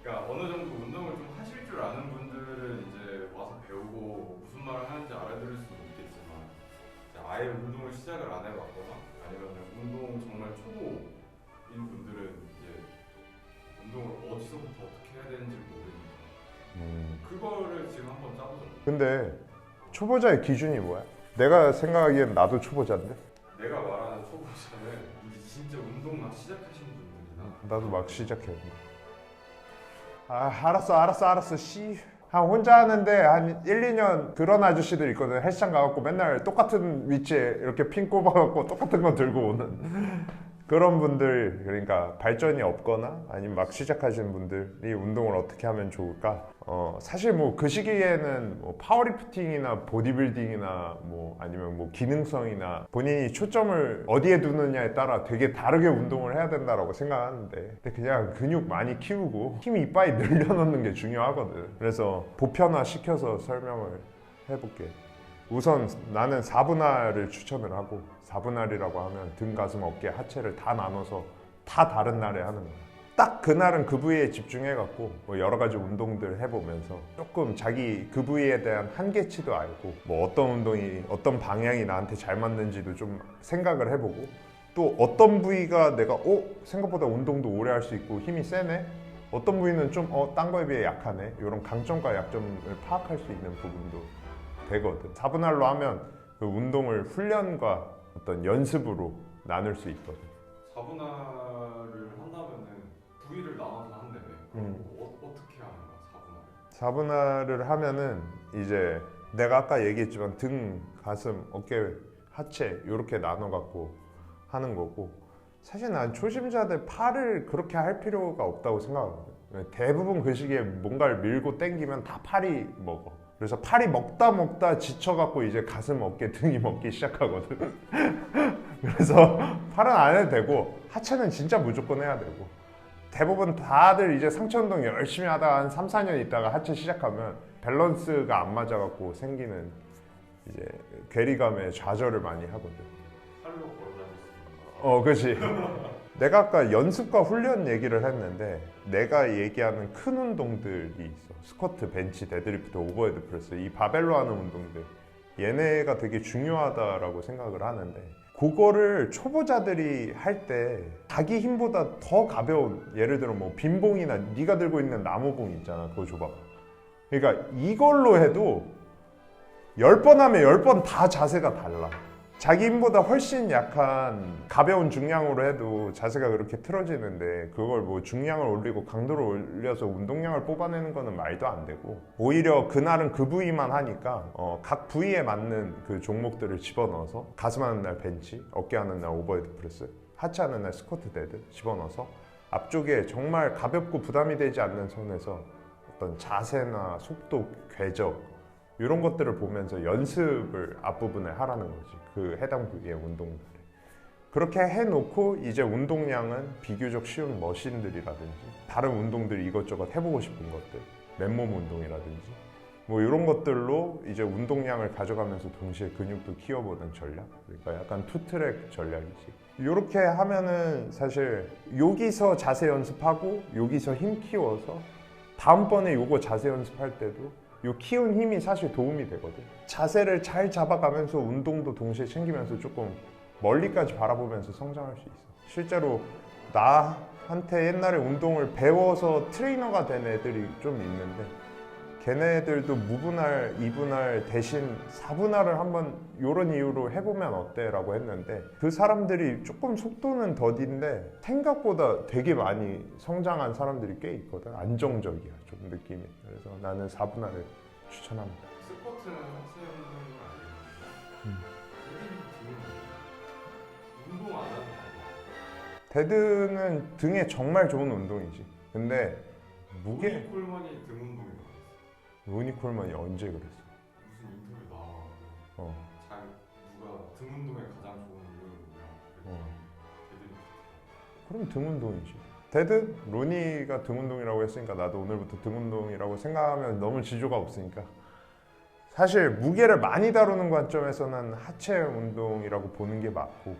그러니까 어느 정도 운동을 좀 하실 줄 아는 분들은 이제 와서 배우고 무슨 말을 하는지 알아들을 수는 있겠지만, 이제 아예 운동을 시작을 안 해봤거나 아니면 운동 정말 초보인 분들은 이제 운동을 어디서부터 어떻게 해야 되는지 모르니까 그거를 지금 한번 짜보자. 근데 초보자의 기준이 뭐야? 내가 생각하기엔 나도 초보자인데? 내가 말하는 초보자는 이제 진짜 운동 막 시작하시는 분들이나 나도 막 시작해. 알았어. 씨. 혼자 하는데 한 1, 2년 그런 아저씨들 있거든. 헬스장 가갖고 맨날 똑같은 위치에 이렇게 핀 꼽아갖고 똑같은 거 들고 오는 그런 분들. 그러니까 발전이 없거나 아니면 막 시작하시는 분들이 운동을 어떻게 하면 좋을까? 사실 뭐 그 시기에는 뭐 파워리프팅이나 보디빌딩이나 뭐 아니면 뭐 기능성이나 본인이 초점을 어디에 두느냐에 따라 되게 다르게 운동을 해야 된다라고 생각하는데, 근데 그냥 근육 많이 키우고 힘 이빠이 늘려놓는 게 중요하거든. 그래서 보편화 시켜서 설명을 해볼게. 우선 나는 4분할을 추천을 하고, 4분할이라고 하면 등, 가슴, 어깨, 하체를 다 나눠서 다 다른 날에 하는 거야. 딱 그날은 그 부위에 집중해갖고 뭐 여러 가지 운동들 해보면서 조금 자기 그 부위에 대한 한계치도 알고, 뭐 어떤 운동이 어떤 방향이 나한테 잘 맞는지도 좀 생각을 해보고, 또 어떤 부위가 내가 생각보다 운동도 오래 할 수 있고 힘이 세네, 어떤 부위는 좀 딴 거에 비해 약하네, 이런 강점과 약점을 파악할 수 있는 부분도 되거든. 4분할로 하면 그 운동을 훈련과 어떤 연습으로 나눌 수 있거든. 4분할을 한다면은 부위를 나눠서 한다며. 어떻게 하는 거야 4분할? 4분할을 하면은 이제 내가 아까 얘기했지만 등, 가슴, 어깨, 하체 이렇게 나눠 갖고 하는 거고, 사실 난 초심자들 팔을 그렇게 할 필요가 없다고 생각하거든. 대부분 그 시기에 뭔가를 밀고 땡기면 다 팔이 먹어. 그래서 팔이 먹다 지쳐갖고 이제 가슴, 어깨, 등이 먹기 시작하거든. 그래서 팔은 안 해도 되고 하체는 진짜 무조건 해야 되고, 대부분 다들 이제 상체 운동 열심히 하다가 한 3, 4년 있다가 하체 시작하면 밸런스가 안 맞아갖고 생기는 이제 괴리감에 좌절을 많이 하거든. 팔로 걸어 다녔습니다. 그렇지. 내가 아까 연습과 훈련 얘기를 했는데, 내가 얘기하는 큰 운동들이 있어. 스쿼트, 벤치, 데드리프트, 오버헤드 프레스, 이 바벨로 하는 운동들, 얘네가 되게 중요하다라고 생각을 하는데, 그거를 초보자들이 할 때 자기 힘보다 더 가벼운, 예를 들어 뭐 빈봉이나 네가 들고 있는 나무봉 있잖아, 그거 줘봐. 그러니까 이걸로 해도 10번 하면 10번 다 자세가 달라. 자기 힘보다 훨씬 약한 가벼운 중량으로 해도 자세가 그렇게 틀어지는데, 그걸 뭐 중량을 올리고 강도를 올려서 운동량을 뽑아내는 거는 말도 안 되고, 오히려 그날은 그 부위만 하니까 각 부위에 맞는 그 종목들을 집어넣어서 가슴 하는 날 벤치, 어깨 하는 날 오버헤드 프레스, 하체 하는 날 스쿼트 데드 집어넣어서 앞쪽에 정말 가볍고 부담이 되지 않는 선에서 어떤 자세나 속도, 궤적 이런 것들을 보면서 연습을 앞부분에 하라는 거지. 그 해당 부위의 운동들을. 그렇게 해놓고 이제 운동량은 비교적 쉬운 머신들이라든지 다른 운동들 이것저것 해보고 싶은 것들, 맨몸 운동이라든지 뭐 이런 것들로 이제 운동량을 가져가면서 동시에 근육도 키워보는 전략. 그러니까 약간 투트랙 전략이지. 이렇게 하면은 사실 여기서 자세 연습하고 여기서 힘 키워서 다음번에 요거 자세 연습할 때도 요 키운 힘이 사실 도움이 되거든. 자세를 잘 잡아가면서 운동도 동시에 챙기면서 조금 멀리까지 바라보면서 성장할 수 있어. 실제로 나한테 옛날에 운동을 배워서 트레이너가 된 애들이 좀 있는데, 걔네들도 무분할, 이분할 대신 4분할을 한번 요런 이유로 해보면 어때? 라고 했는데, 그 사람들이 조금 속도는 더딘데 생각보다 되게 많이 성장한 사람들이 꽤 있거든. 안정적이야 좀 느낌이. 그래서 나는 4분할을 추천합니다. 스쿼트는 하체 운동이 아니에요. 운동 안 하는 거. 데드는 등에 정말 좋은 운동이지. 근데 무게, 콜먼이 등 운동이 나왔어. 로니 콜먼이 언제 그랬어? 무슨 인터뷰 나와가지고 자 누가 등 운동에 가장 좋은 운동이냐. 그럼 등 운동이지. 데드? 로니가 등 운동이라고 했으니까 나도 오늘부터 등 운동이라고 생각하면 너무 지조가 없으니까. 사실 무게를 많이 다루는 관점에서는 하체 운동이라고 보는 게 맞고,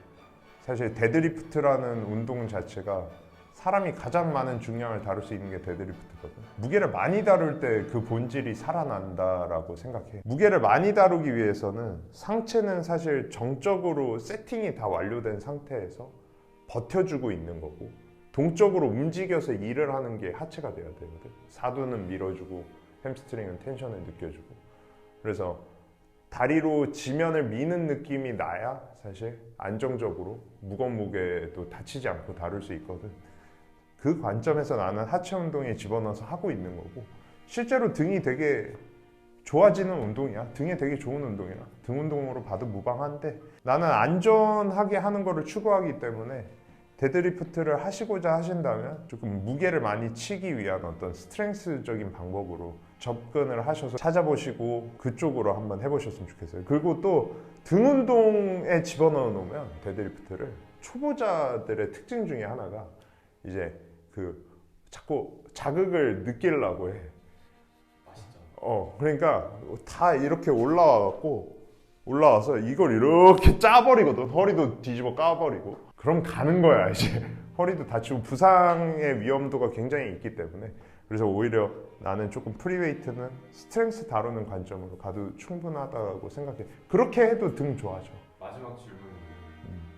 사실 데드리프트라는 운동 자체가 사람이 가장 많은 중량을 다룰 수 있는 게 데드리프트거든. 무게를 많이 다룰 때 그 본질이 살아난다라고 생각해. 무게를 많이 다루기 위해서는 상체는 사실 정적으로 세팅이 다 완료된 상태에서 버텨주고 있는 거고, 동적으로 움직여서 일을 하는 게 하체가 돼야 되거든. 사두는 밀어주고 햄스트링은 텐션을 느껴주고. 그래서 다리로 지면을 미는 느낌이 나야 사실 안정적으로 무거운 무게도 다치지 않고 다룰 수 있거든. 그 관점에서 나는 하체 운동에 집어넣어서 하고 있는 거고, 실제로 등이 되게 좋아지는 운동이야. 등에 되게 좋은 운동이야. 등 운동으로 봐도 무방한데, 나는 안전하게 하는 거를 추구하기 때문에 데드리프트를 하시고자 하신다면 조금 무게를 많이 치기 위한 어떤 스트렝스적인 방법으로 접근을 하셔서 찾아보시고 그쪽으로 한번 해보셨으면 좋겠어요. 그리고 또 등 운동에 집어넣어 놓으면 데드리프트를, 초보자들의 특징 중에 하나가 이제 그 자꾸 자극을 느끼려고 해. 맛있죠. 그러니까 다 이렇게 올라와서 이걸 이렇게 짜버리거든. 허리도 뒤집어 까버리고. 그럼 가는 거야 이제. 허리도 다치고 부상의 위험도가 굉장히 있기 때문에. 그래서 오히려 나는 조금 프리웨이트는 스트렝스 다루는 관점으로 가도 충분하다고 생각해. 그렇게 해도 등 좋아져. 마지막 질문인데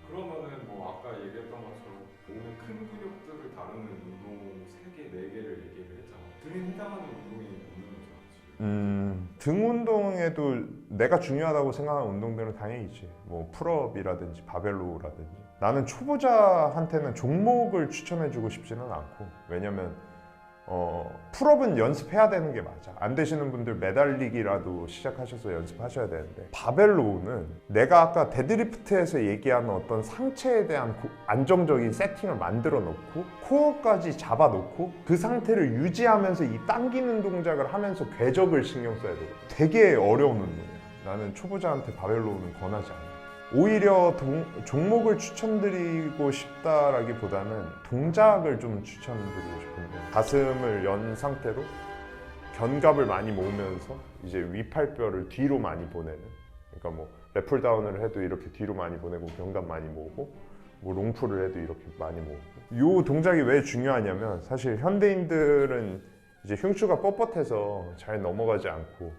그러면은 뭐 아까 얘기했던 것처럼 몸의 큰 근육들을 다루는 운동 3개, 4개를 얘기를 했잖아. 등에 해당하는 운동이 없는 거죠 지금. 등 운동에도 내가 중요하다고 생각하는 운동들은 당연히 있지. 뭐 풀업이라든지 바벨로라든지. 나는 초보자한테는 종목을 추천해주고 싶지는 않고, 왜냐면 풀업은 연습해야 되는 게 맞아. 안 되시는 분들 매달리기라도 시작하셔서 연습하셔야 되는데, 바벨로우는 내가 아까 데드리프트에서 얘기한 어떤 상체에 대한 안정적인 세팅을 만들어 놓고 코어까지 잡아 놓고 그 상태를 유지하면서 이 당기는 동작을 하면서 궤적을 신경 써야 되거든. 되게 어려운 운동이야. 나는 초보자한테 바벨로우는 권하지 않아. 오히려 종목을 추천드리고 싶다라기보다는 동작을 좀 추천드리고 싶은데, 가슴을 연 상태로 견갑을 많이 모으면서 이제 위팔뼈를 뒤로 많이 보내는, 그러니까 뭐 랩풀다운을 해도 이렇게 뒤로 많이 보내고 견갑 많이 모으고, 뭐 롱풀을 해도 이렇게 많이 모으고. 이 동작이 왜 중요하냐면, 사실 현대인들은 이제 흉추가 뻣뻣해서 잘 넘어가지 않고,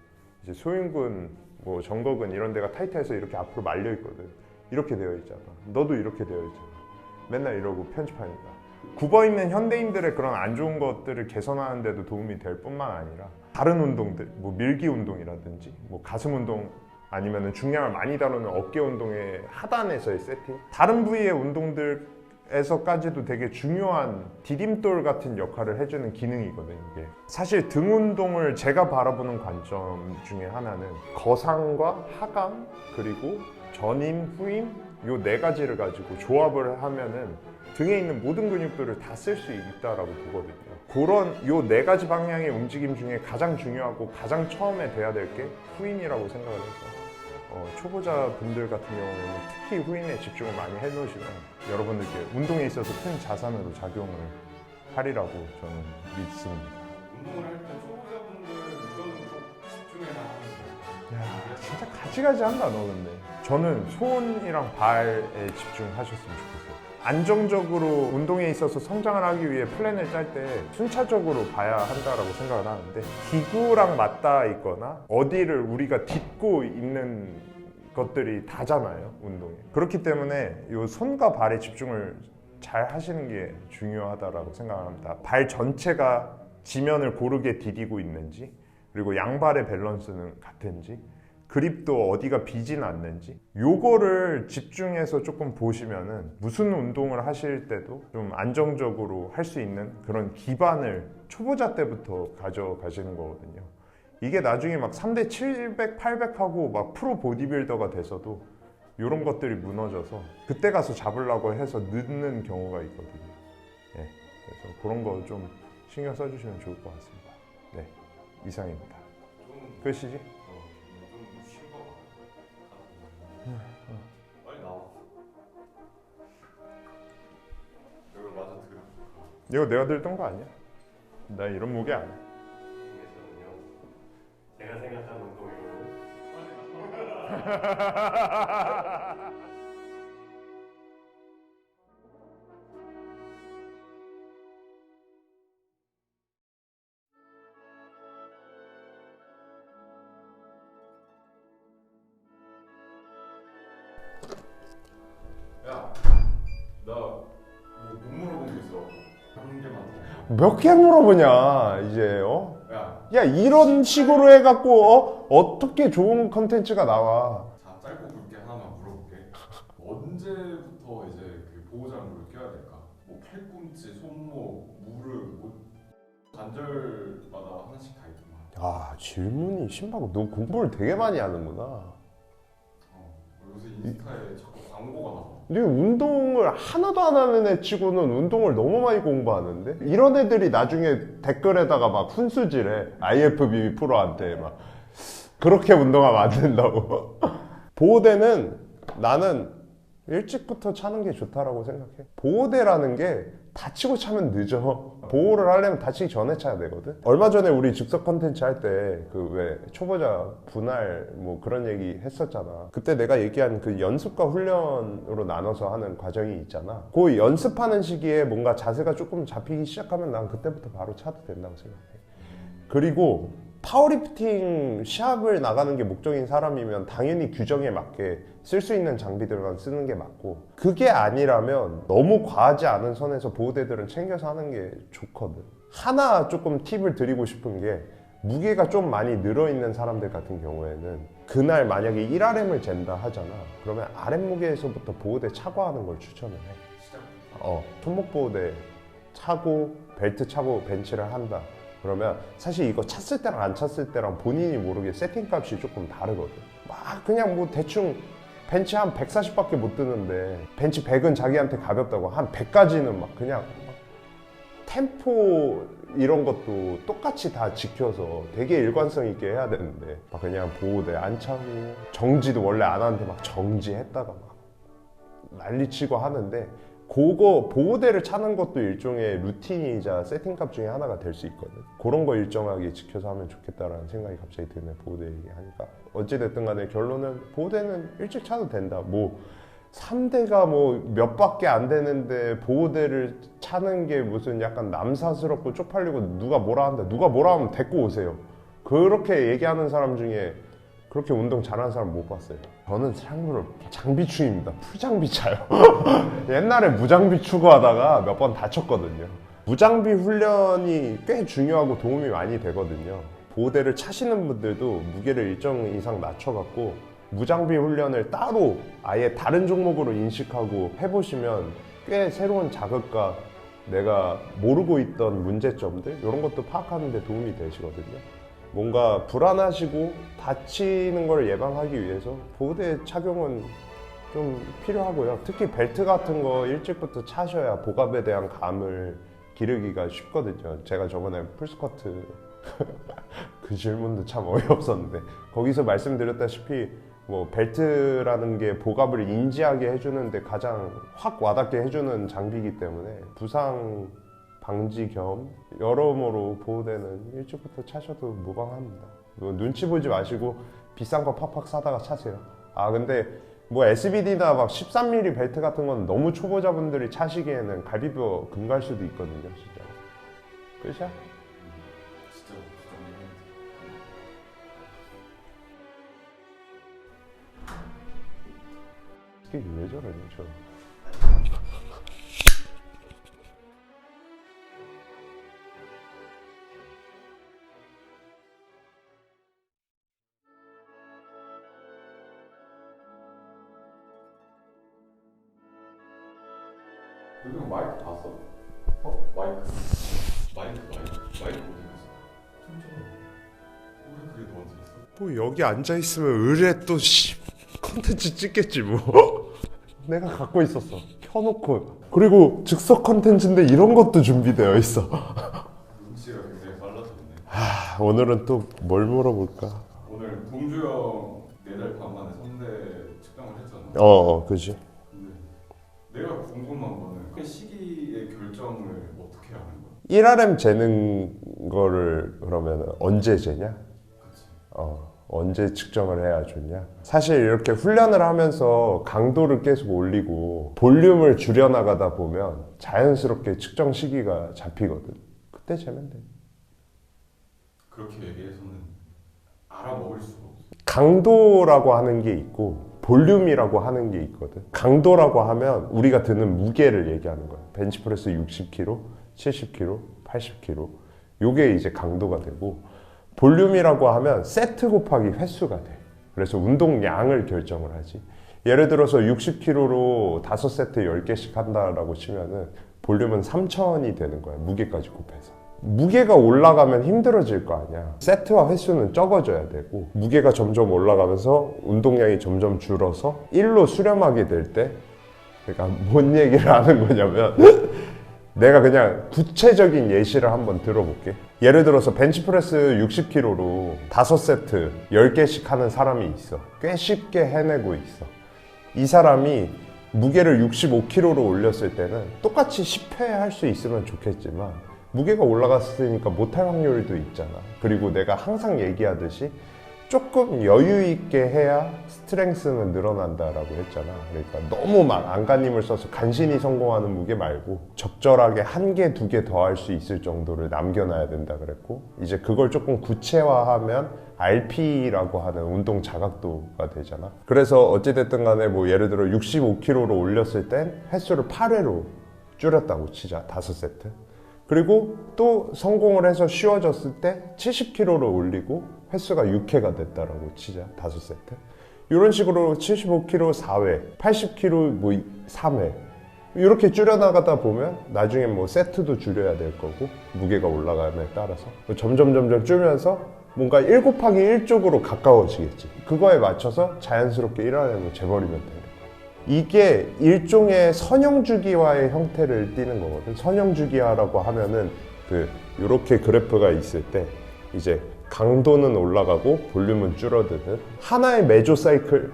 이제 소흉근, 뭐 정거근 이런 데가 타이트해서 이렇게 앞으로 말려 있거든. 이렇게 되어 있잖아. 너도 이렇게 되어 있잖아. 맨날 이러고 편집하니까. 굽어 있는 현대인들의 그런 안 좋은 것들을 개선하는 데도 도움이 될 뿐만 아니라, 다른 운동들, 뭐 밀기 운동이라든지 뭐 가슴 운동, 아니면 중량을 많이 다루는 어깨 운동의 하단에서의 세팅, 다른 부위의 운동들에서까지도 되게 중요한 디딤돌 같은 역할을 해주는 기능이거든요. 이게 사실 등 운동을 제가 바라보는 관점 중에 하나는 거상과 하강, 그리고 전임, 후임, 요 네 가지를 가지고 조합을 하면은 등에 있는 모든 근육들을 다 쓸 수 있다라고 보거든요. 그런 요 네 가지 방향의 움직임 중에 가장 중요하고 가장 처음에 돼야 될 게 후임이라고 생각을 해서, 초보자분들 같은 경우에는 특히 후임에 집중을 많이 해놓으시면 여러분들께 운동에 있어서 큰 자산으로 작용을 하리라고 저는 믿습니다. 운동을 할 때 초보자분들은 이거는 꼭 집중해야 하는 야, 진짜 가지가지 한다 너. 근데 저는 손이랑 발에 집중하셨으면 좋겠어요. 안정적으로 운동에 있어서 성장을 하기 위해 플랜을 짤 때 순차적으로 봐야 한다라고 생각을 하는데, 기구랑 맞닿아 있거나 어디를 우리가 딛고 있는 것들이 다잖아요, 운동에. 그렇기 때문에 이 손과 발에 집중을 잘 하시는 게 중요하다라고 생각합니다. 발 전체가 지면을 고르게 디디고 있는지, 그리고 양발의 밸런스는 같은지, 그립도 어디가 비진 않는지, 요거를 집중해서 조금 보시면은 무슨 운동을 하실 때도 좀 안정적으로 할 수 있는 그런 기반을 초보자 때부터 가져가시는 거거든요. 이게 나중에 막 3대 700, 800 하고 막 프로 보디빌더가 돼서도 이런 것들이 무너져서 그때 가서 잡으려고 해서 늦는 경우가 있거든요. 네, 그래서 그런 거 좀 신경 써주시면 좋을 것 같습니다. 네, 이상입니다. 끝이지? 빨리 나와. 이걸 맞아 들어. 이거 내가 들던 거 아니야? 나 이런 무게 아니야. 제가 생각하는 운동이고. 야, 나뭐 못 물어본 게 있어. 한 개만 더. 몇 개 물어보냐 이제. 야, 야, 이런 식으로 해갖고 어떻게 좋은 컨텐츠가 나와. 자 짧고 굵게 하나만 물어볼게. 언제부터 이제 그 보호장구를 껴야 될까? 뭐 팔꿈치, 손목, 무릎, 뭐 관절마다 하나씩 다 있구만. 아, 질문이 신박해. 너 공부를 되게 많이 하는구나. 요새 인스타에 자꾸 광고가 나와. 근데 운동을 하나도 안 하는 애 치고는 운동을 너무 많이 공부하는데? 이런 애들이 나중에 댓글에다가 막 훈수질해. IFBB 프로한테 막 그렇게 운동하면 안 된다고. 보호대는 나는 일찍부터 차는 게 좋다라고 생각해. 보호대라는 게 다치고 차면 늦어. 보호를 하려면 다치기 전에 차야 되거든. 얼마 전에 우리 즉석 컨텐츠 할 때 그 왜 초보자 분할 뭐 그런 얘기 했었잖아. 그때 내가 얘기한 그 연습과 훈련으로 나눠서 하는 과정이 있잖아. 그 연습하는 시기에 뭔가 자세가 조금 잡히기 시작하면 난 그때부터 바로 차도 된다고 생각해. 그리고 파워리프팅 시합을 나가는 게 목적인 사람이면 당연히 규정에 맞게 쓸 수 있는 장비들만 쓰는 게 맞고, 그게 아니라면 너무 과하지 않은 선에서 보호대들은 챙겨서 하는 게 좋거든. 하나 조금 팁을 드리고 싶은 게, 무게가 좀 많이 늘어있는 사람들 같은 경우에는 그날 만약에 1RM을 잰다 하잖아. 그러면 아랫무게에서부터 보호대 차고 하는 걸 추천을 해. 손목 보호대 차고 벨트 차고 벤치를 한다 그러면 사실 이거 찼을 때랑 안 찼을 때랑 본인이 모르게 세팅값이 조금 다르거든. 막 그냥 뭐 대충 벤치 한 140밖에 못 드는데 벤치 100은 자기한테 가볍다고 한 100까지는 막 그냥 막 템포 이런 것도 똑같이 다 지켜서 되게 일관성 있게 해야 되는데 막 그냥 보호대 안 차고 정지도 원래 안 하는데 막 정지했다가 막 난리치고 하는데 그거 보호대를 차는 것도 일종의 루틴이자 세팅값 중에 하나가 될 수 있거든. 그런 거 일정하게 지켜서 하면 좋겠다라는 생각이 갑자기 드네. 보호대 얘기하니까 어찌됐든 간에 결론은 보호대는 일찍 차도 된다. 뭐 3대가 뭐 몇 밖에 안 되는데 보호대를 차는 게 무슨 약간 남사스럽고 쪽팔리고 누가 뭐라 한다. 누가 뭐라 하면 데리고 오세요. 그렇게 얘기하는 사람 중에 그렇게 운동 잘하는 사람 못 봤어요. 저는 참고로 장비충입니다. 풀장비 차요. 옛날에 무장비 추구하다가 몇 번 다쳤거든요. 무장비 훈련이 꽤 중요하고 도움이 많이 되거든요. 보호대를 차시는 분들도 무게를 일정 이상 낮춰갖고 무장비 훈련을 따로 아예 다른 종목으로 인식하고 해보시면 꽤 새로운 자극과 내가 모르고 있던 문제점들 이런 것도 파악하는 데 도움이 되시거든요. 뭔가 불안하시고 다치는 걸 예방하기 위해서 보호대 착용은 좀 필요하고요. 특히 벨트 같은 거 일찍부터 차셔야 복압에 대한 감을 기르기가 쉽거든요. 제가 저번에 풀스쿼트 그 질문도 참 어이없었는데 거기서 말씀드렸다시피 뭐 벨트라는 게 복압을 인지하게 해주는데 가장 확 와닿게 해주는 장비이기 때문에 부상 방지 겸 여러모로 보호대는 일찍부터 차셔도 무방합니다. 뭐 눈치 보지 마시고 비싼 거 팍팍 사다가 차세요. 아 근데 뭐 SBD나 막 13mm 벨트 같은 건 너무 초보자분들이 차시기에는 갈비뼈 금갈 수도 있거든요. 진짜 끝이야? 진짜 이게 왜 저러냐 저. 요즘 마이크 봤어? 마이크 어디 갔어? 천천히. 왜 그게 너한테 있어? 뭐 여기 앉아 있으면 의뢰 또 컨텐츠 찍겠지 뭐. 내가 갖고 있었어. 켜놓고. 그리고 즉석 컨텐츠인데 이런 것도 준비되어 있어. 눈치가 굉장히 빨라졌네. 오늘은 또 뭘 물어볼까? 오늘 동주형 4달 반 만에 3대 측정을 했잖아. 그지. 근데 내가 궁금한 거는 그 시기의 결정을 어떻게 하는 거야? 1RM 재는 거를 그러면 언제 재냐? 그치. 언제 측정을 해야 좋냐? 사실 이렇게 훈련을 하면서 강도를 계속 올리고 볼륨을 줄여나가다 보면 자연스럽게 측정 시기가 잡히거든. 그때 재면 돼. 그렇게 얘기해서는 알아먹을 수가 없어. 강도라고 하는 게 있고 볼륨이라고 하는 게 있거든. 강도라고 하면 우리가 드는 무게를 얘기하는 거야. 벤치프레스 60kg, 70kg, 80kg. 요게 이제 강도가 되고 볼륨이라고 하면 세트 곱하기 횟수가 돼. 그래서 운동량을 결정을 하지. 예를 들어서 60kg로 5세트 10개씩 한다라고 치면은 볼륨은 3000이 되는 거야. 무게까지 곱해서. 무게가 올라가면 힘들어질 거 아니야. 세트와 횟수는 적어져야 되고 무게가 점점 올라가면서 운동량이 점점 줄어서 1로 수렴하게 될 때 그러니까 뭔 얘기를 하는 거냐면 내가 그냥 구체적인 예시를 한번 들어볼게. 예를 들어서 벤치프레스 60kg로 5세트 10개씩 하는 사람이 있어. 꽤 쉽게 해내고 있어. 이 사람이 무게를 65kg로 올렸을 때는 똑같이 10회 할 수 있으면 좋겠지만 무게가 올라갔으니까 못할 확률도 있잖아. 그리고 내가 항상 얘기하듯이 조금 여유 있게 해야 스트렝스는 늘어난다라고 했잖아. 그러니까 너무 막 안간힘을 써서 간신히 성공하는 무게 말고 적절하게 1개, 2개 더 할 수 있을 정도를 남겨놔야 된다 그랬고 이제 그걸 조금 구체화하면 RP라고 하는 운동 자각도가 되잖아. 그래서 어찌됐든 간에 뭐 예를 들어 65kg로 올렸을 땐 횟수를 8회로 줄였다고 치자. 5세트. 그리고 또 성공을 해서 쉬워졌을 때 70kg로 올리고 횟수가 6회가 됐다라고 치자. 5세트. 이런 식으로 75kg 4회, 80kg 뭐 3회 이렇게 줄여나가다 보면 나중에 뭐 세트도 줄여야 될 거고 무게가 올라감에 따라서 점점 줄면서 뭔가 1 곱하기 1 쪽으로 가까워지겠지. 그거에 맞춰서 자연스럽게 1RM을 재버리면 되는 거야. 이게 일종의 선형주기화의 형태를 띠는 거거든. 선형주기화라고 하면은 이렇게 그래프가 있을 때 이제 강도는 올라가고 볼륨은 줄어드는 하나의 메조 사이클,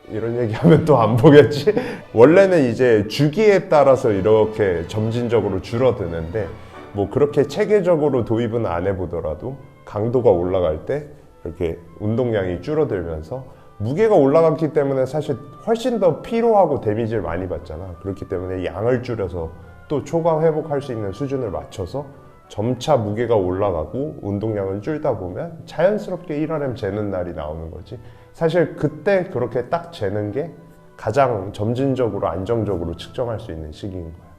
이런 얘기하면 또 안 보겠지? 원래는 이제 주기에 따라서 이렇게 점진적으로 줄어드는데 뭐 그렇게 체계적으로 도입은 안 해보더라도 강도가 올라갈 때 이렇게 운동량이 줄어들면서 무게가 올라갔기 때문에 사실 훨씬 더 피로하고 데미지를 많이 받잖아. 그렇기 때문에 양을 줄여서 또 초과 회복할 수 있는 수준을 맞춰서 점차 무게가 올라가고 운동량을 줄다 보면 자연스럽게 1RM 재는 날이 나오는 거지. 사실 그때 그렇게 딱 재는 게 가장 점진적으로 안정적으로 측정할 수 있는 시기인 거야.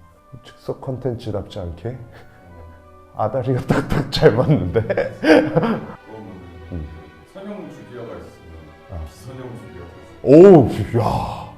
즉석 컨텐츠답지 않게 아다리가 딱딱 잘 맞는데. 그러면 선형 주기화가 있으면 비선형 주기화가 있어요. 오, 야,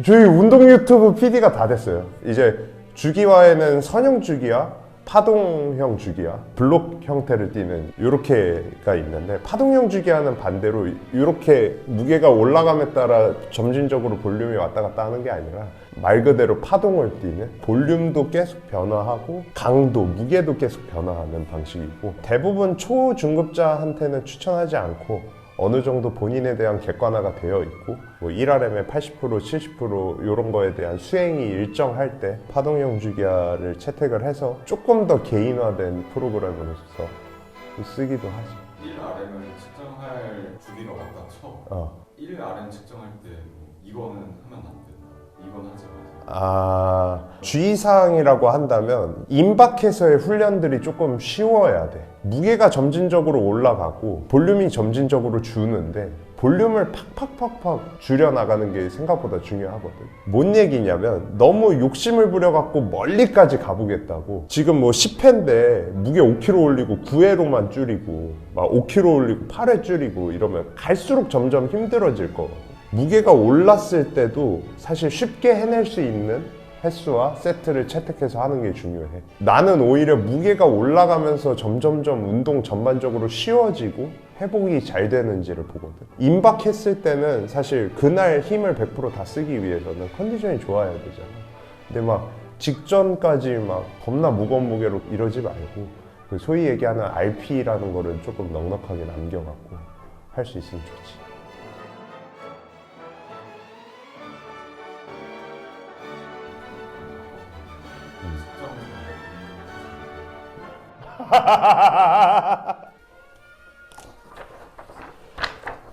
저희 운동 유튜브 PD가 다 됐어요. 이제 주기화에는 선형 주기화, 파동형 주기화, 블록 형태를 띠는 이렇게가 있는데, 파동형 주기화는 반대로 이렇게 무게가 올라감에 따라 점진적으로 볼륨이 왔다 갔다 하는 게 아니라 말 그대로 파동을 띠는, 볼륨도 계속 변화하고 강도, 무게도 계속 변화하는 방식이고, 대부분 초중급자한테는 추천하지 않고 어느 정도 본인에 대한 객관화가 되어 있고 뭐 1RM의 80%, 70% 이런 거에 대한 수행이 일정할 때 파동형 주기화를 채택을 해서 조금 더 개인화된 프로그램으로서 쓰기도 하지. 1RM을 측정할 주기가 왔다 쳐. 1RM 측정할 때 이거는 하면 안 된다, 이건 하지 마세요. 주의사항이라고 한다면 임박해서의 훈련들이 조금 쉬워야 돼. 무게가 점진적으로 올라가고 볼륨이 점진적으로 주는데 볼륨을 팍팍팍팍 줄여나가는 게 생각보다 중요하거든. 뭔 얘기냐면 너무 욕심을 부려갖고 멀리까지 가보겠다고, 지금 뭐 10회인데 무게 5kg 올리고 9회로만 줄이고 막 5kg 올리고 8회 줄이고 이러면 갈수록 점점 힘들어질 거거든. 무게가 올랐을 때도 사실 쉽게 해낼 수 있는 횟수와 세트를 채택해서 하는 게 중요해. 나는 오히려 무게가 올라가면서 점점점 운동 전반적으로 쉬워지고 회복이 잘 되는지를 보거든. 임박했을 때는 사실 그날 힘을 100% 다 쓰기 위해서는 컨디션이 좋아야 되잖아. 근데 막 직전까지 막 겁나 무거운 무게로 이러지 말고 그 소위 얘기하는 RP라는 거를 조금 넉넉하게 남겨갖고 할 수 있으면 좋지.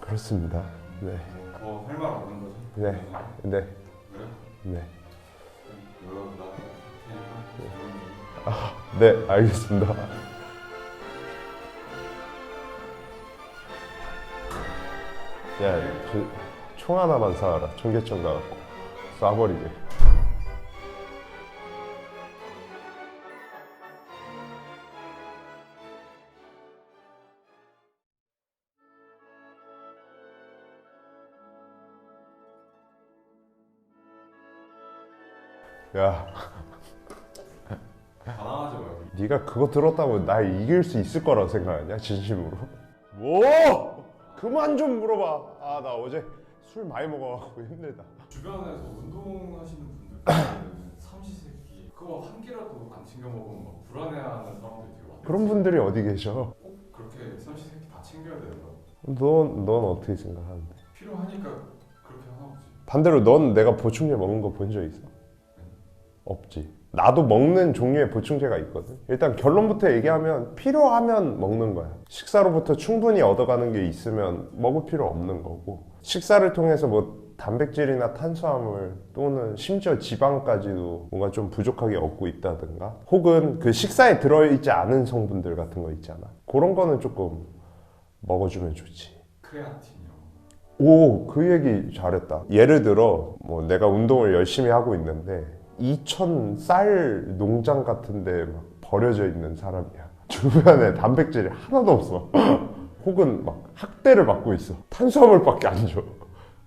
그렇습니다. 네. 할 말 없는 거지? 네. 네. 그래? 네. 연락나 네, 알겠습니다. 야, 총 하나만 사와라. 청계천 가갖고 쏴버리게. 야, 반항하지 말고. 네가 그거 들었다고 날 이길 수 있을 거라고 생각하냐? 진심으로? 뭐? 그만 좀 물어봐. 아, 나 어제 술 많이 먹어갖고 힘들다. 주변에서 운동하시는 분들 삼시세끼 그거 한 끼라도 안 챙겨 먹으면 막 불안해하는 사람들이 되게 많아요. 그런 분들이 어디 계셔? 꼭 그렇게 삼시세끼 다 챙겨야 되나? 넌 어떻게 생각하는데? 필요하니까 그렇게 하나 보지. 반대로 넌 내가 보충제 먹는 거 본 적 있어? 없지. 나도 먹는 종류의 보충제가 있거든. 일단 결론부터 얘기하면 필요하면 먹는 거야. 식사로부터 충분히 얻어가는 게 있으면 먹을 필요 없는 거고, 식사를 통해서 뭐 단백질이나 탄수화물 또는 심지어 지방까지도 뭔가 좀 부족하게 얻고 있다든가, 혹은 그 식사에 들어있지 않은 성분들 같은 거 있잖아. 그런 거는 조금 먹어주면 좋지. 크레아틴이요. 오, 그 얘기 잘했다. 예를 들어 뭐 내가 운동을 열심히 하고 있는데 2,000 쌀 농장 같은데 막 버려져 있는 사람이야. 주변에 단백질이 하나도 없어. 혹은 막 학대를 받고 있어. 탄수화물밖에 안 줘.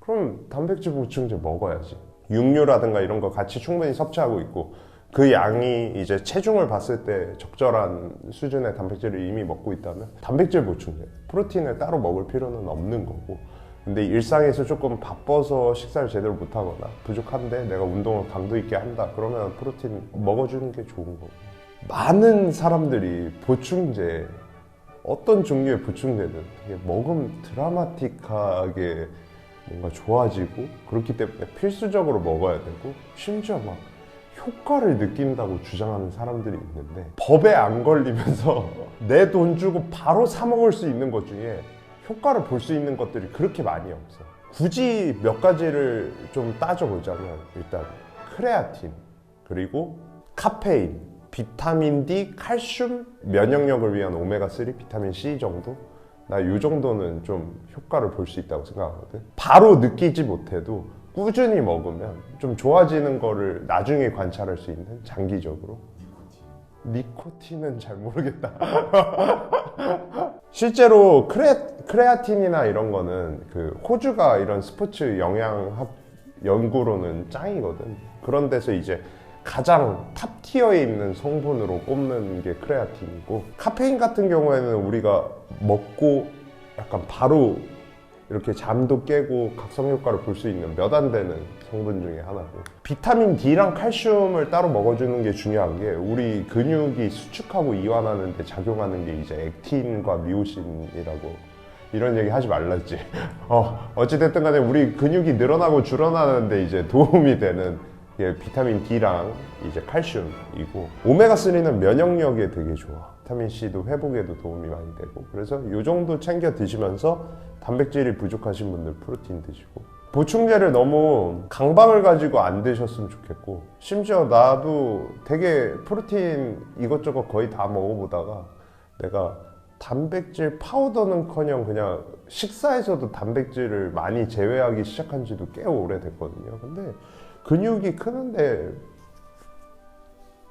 그럼 단백질 보충제 먹어야지. 육류라든가 이런 거 같이 충분히 섭취하고 있고 그 양이 이제 체중을 봤을 때 적절한 수준의 단백질을 이미 먹고 있다면 단백질 보충제, 프로틴을 따로 먹을 필요는 없는 거고 근데 일상에서 조금 바빠서 식사를 제대로 못하거나 부족한데 내가 운동을 강도 있게 한다 그러면 프로틴 먹어주는 게 좋은 거고 많은 사람들이 보충제 어떤 종류의 보충제든 되게 먹으면 드라마틱하게 뭔가 좋아지고 그렇기 때문에 필수적으로 먹어야 되고 심지어 막 효과를 느낀다고 주장하는 사람들이 있는데 법에 안 걸리면서 내 돈 주고 바로 사 먹을 수 있는 것 중에 효과를 볼 수 있는 것들이 그렇게 많이 없어. 굳이 몇 가지를 좀 따져보자면 일단 크레아틴 그리고 카페인 비타민 D, 칼슘, 면역력을 위한 오메가3, 비타민 C 정도? 나 이 정도는 좀 효과를 볼 수 있다고 생각하거든. 바로 느끼지 못해도 꾸준히 먹으면 좀 좋아지는 거를 나중에 관찰할 수 있는 장기적으로. 니코틴은 잘 모르겠다. 실제로 크레아틴이나 이런 거는 그 호주가 이런 스포츠 영양학 연구로는 짱이거든. 그런 데서 이제 가장 탑 티어에 있는 성분으로 꼽는 게 크레아틴이고 카페인 같은 경우에는 우리가 먹고 약간 바로 이렇게 잠도 깨고 각성 효과를 볼 수 있는 몇 안 되는 성분 중에 하나고 비타민 D랑 칼슘을 따로 먹어주는 게 중요한 게 우리 근육이 수축하고 이완하는 데 작용하는 게 이제 액틴과 미오신이라고 이런 얘기 하지 말랬지. 어찌됐든 간에 우리 근육이 늘어나고 줄어나는데 이제 도움이 되는 게 비타민 D랑 이제 칼슘이고 오메가3는 면역력에 되게 좋아. 비타민 C도 회복에도 도움이 많이 되고 그래서 이 정도 챙겨 드시면서 단백질이 부족하신 분들 프로틴 드시고 보충제를 너무 강박을 가지고 안 드셨으면 좋겠고 심지어 나도 되게 프로틴 이것저것 거의 다 먹어보다가 내가 단백질 파우더는커녕 그냥 식사에서도 단백질을 많이 제외하기 시작한 지도 꽤 오래됐거든요. 근데 근육이 크는데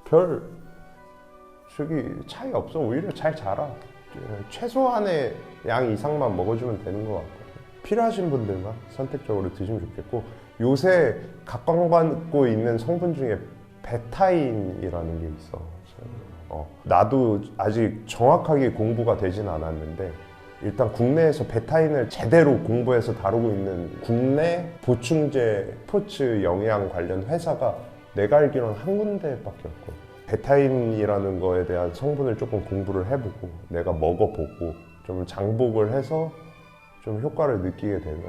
별 저기 차이 없어. 오히려 잘 자라. 최소한의 양 이상만 먹어주면 되는 것 같고 필요하신 분들만 선택적으로 드시면 좋겠고 요새 각광받고 있는 성분 중에 베타인이라는 게 있어. 나도 아직 정확하게 공부가 되진 않았는데 일단 국내에서 베타인을 제대로 공부해서 다루고 있는 국내 보충제 스포츠 영양 관련 회사가 내가 알기로는 한 군데밖에 없거든. 베타인이라는 거에 대한 성분을 조금 공부를 해보고 내가 먹어보고 좀 장복을 해서 좀 효과를 느끼게 되면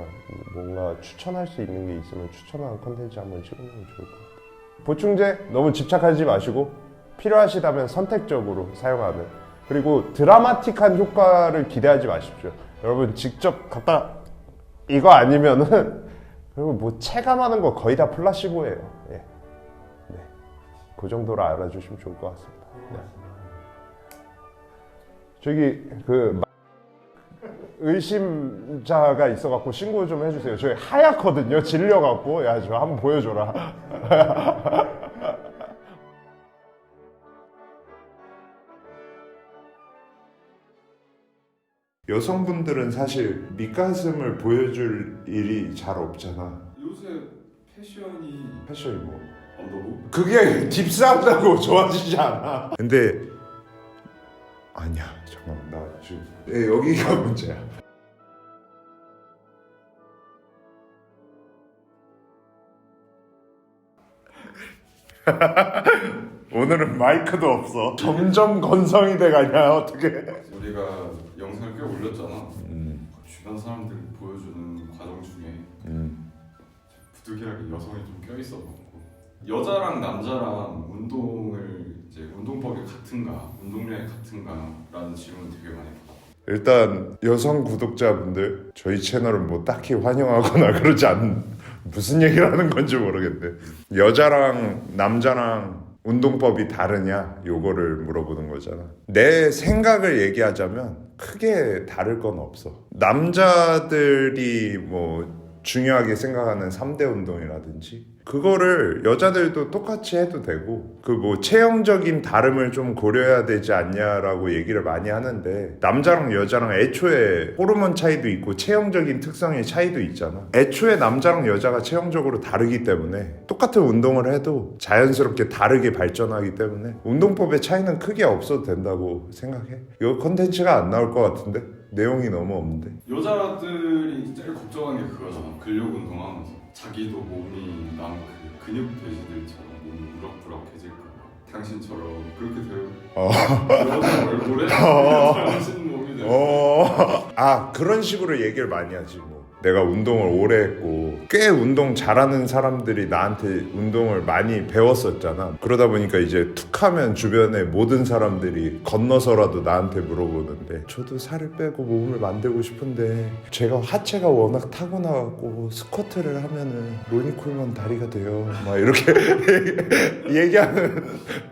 뭔가 추천할 수 있는 게 있으면 추천하는 컨텐츠 한번 찍으면 좋을 것 같아요. 보충제 너무 집착하지 마시고 필요하시다면 선택적으로 사용하는 그리고 드라마틱한 효과를 기대하지 마십시오. 여러분 직접 갖다 이거 아니면은 그리고 뭐 체감하는 거 거의 다 플라시보예요. 예. 네. 그 정도로 알아주시면 좋을 것 같습니다. 네. 저기 그 의심자가 있어갖고 신고 좀 해주세요. 저희 하얗거든요. 질려갖고 야 저 한번 보여줘라. 여성분들은 사실 밑가슴을 보여줄 일이 잘 없잖아. 요새 패션이 패션이 뭐 언더북? 그게 딥스한다고 좋아지지 않아. 근데 아니야 잠깐만 나 지금 여기가 문제야. 오늘은 마이크도 없어. 점점 건성이 돼가냐 어떻게? 우리가 영상을 꽤 올렸잖아. 주변 사람들이 보여주는 과정 중에 부득이하게 여성이 좀 껴있어갖고 여자랑 남자랑 운동을 이제 운동법이 같은가, 운동량이 같은가라는 질문을 되게 많이 받아. 일단 여성 구독자분들 저희 채널을 뭐 딱히 환영하거나 그러지 않는 무슨 얘기를 하는 건지 모르겠는데 여자랑 남자랑 운동법이 다르냐 요거를 물어보는 거잖아. 내 생각을 얘기하자면 크게 다를 건 없어. 남자들이 뭐 중요하게 생각하는 3대 운동이라든지 그거를 여자들도 똑같이 해도 되고 그 뭐 체형적인 다름을 좀 고려해야 되지 않냐라고 얘기를 많이 하는데 남자랑 여자랑 애초에 호르몬 차이도 있고 체형적인 특성의 차이도 있잖아. 애초에 남자랑 여자가 체형적으로 다르기 때문에 똑같은 운동을 해도 자연스럽게 다르게 발전하기 때문에 운동법의 차이는 크게 없어도 된다고 생각해. 이거 컨텐츠가 안 나올 것 같은데? 내용이 너무 없는데. 여자들이 제일 걱정한 게 그거잖아. 근력 운동하면서 자기도 몸이 남 그 근육 돼지들처럼 몸이 우락부락해질까 봐. 당신처럼 그렇게 되고 여자 얼굴에 당신 몸이 되고 그런 식으로 얘기를 많이 하지 뭐. 내가 운동을 오래 했고 꽤 운동 잘하는 사람들이 나한테 운동을 많이 배웠었잖아. 그러다 보니까 이제 툭하면 주변에 모든 사람들이 건너서라도 나한테 물어보는데 저도 살을 빼고 몸을 만들고 싶은데 제가 하체가 워낙 타고나갖고 스쿼트를 하면은 로니콜먼 다리가 돼요 막 이렇게 얘기하는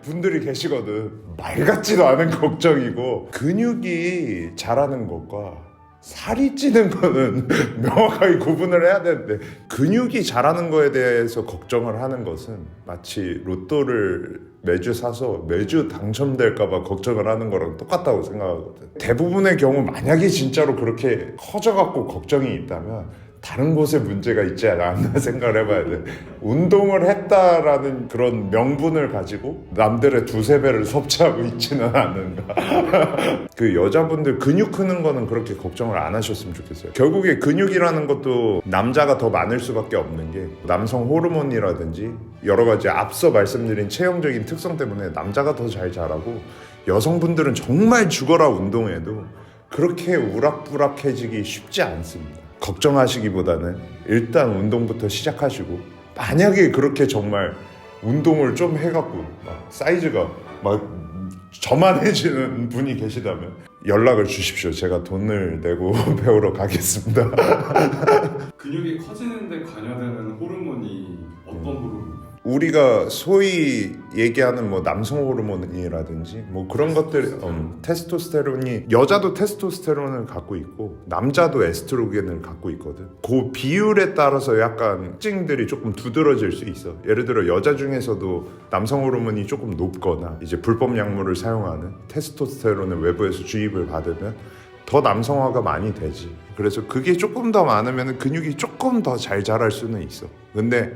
분들이 계시거든. 말 같지도 않은 걱정이고 근육이 자라는 것과 살이 찌는 거는 명확하게 구분을 해야 되는데 근육이 자라는 거에 대해서 걱정을 하는 것은 마치 로또를 매주 사서 매주 당첨될까 봐 걱정을 하는 거랑 똑같다고 생각하거든. 대부분의 경우 만약에 진짜로 그렇게 커져갖고 걱정이 있다면 다른 곳에 문제가 있지 않나 생각을 해봐야 돼. 운동을 했다라는 그런 명분을 가지고 남들의 두세 배를 섭취하고 있지는 않은가. 그 여자분들 근육 크는 거는 그렇게 걱정을 안 하셨으면 좋겠어요. 결국에 근육이라는 것도 남자가 더 많을 수밖에 없는 게 남성 호르몬이라든지 여러 가지 앞서 말씀드린 체형적인 특성 때문에 남자가 더 잘 자라고 여성분들은 정말 죽어라 운동해도 그렇게 우락부락해지기 쉽지 않습니다. 걱정하시기보다는 일단 운동부터 시작하시고 만약에 그렇게 정말 운동을 좀 해갖고 막 사이즈가 막 저만해지는 분이 계시다면 연락을 주십시오. 제가 돈을 내고 배우러 가겠습니다. 근육이 커지는데 관여되는 호르몬이 어떤 호르몬이에요? 우리가 소위 얘기하는 뭐 남성 호르몬이라든지 뭐 그런 것들 테스토스테론이 여자도 테스토스테론을 갖고 있고 남자도 에스트로겐을 갖고 있거든. 그 비율에 따라서 약간 특징들이 조금 두드러질 수 있어. 예를 들어 여자 중에서도 남성 호르몬이 조금 높거나 이제 불법 약물을 사용하는 테스토스테론을 외부에서 주입을 받으면 더 남성화가 많이 되지. 그래서 그게 조금 더 많으면 근육이 조금 더 잘 자랄 수는 있어. 근데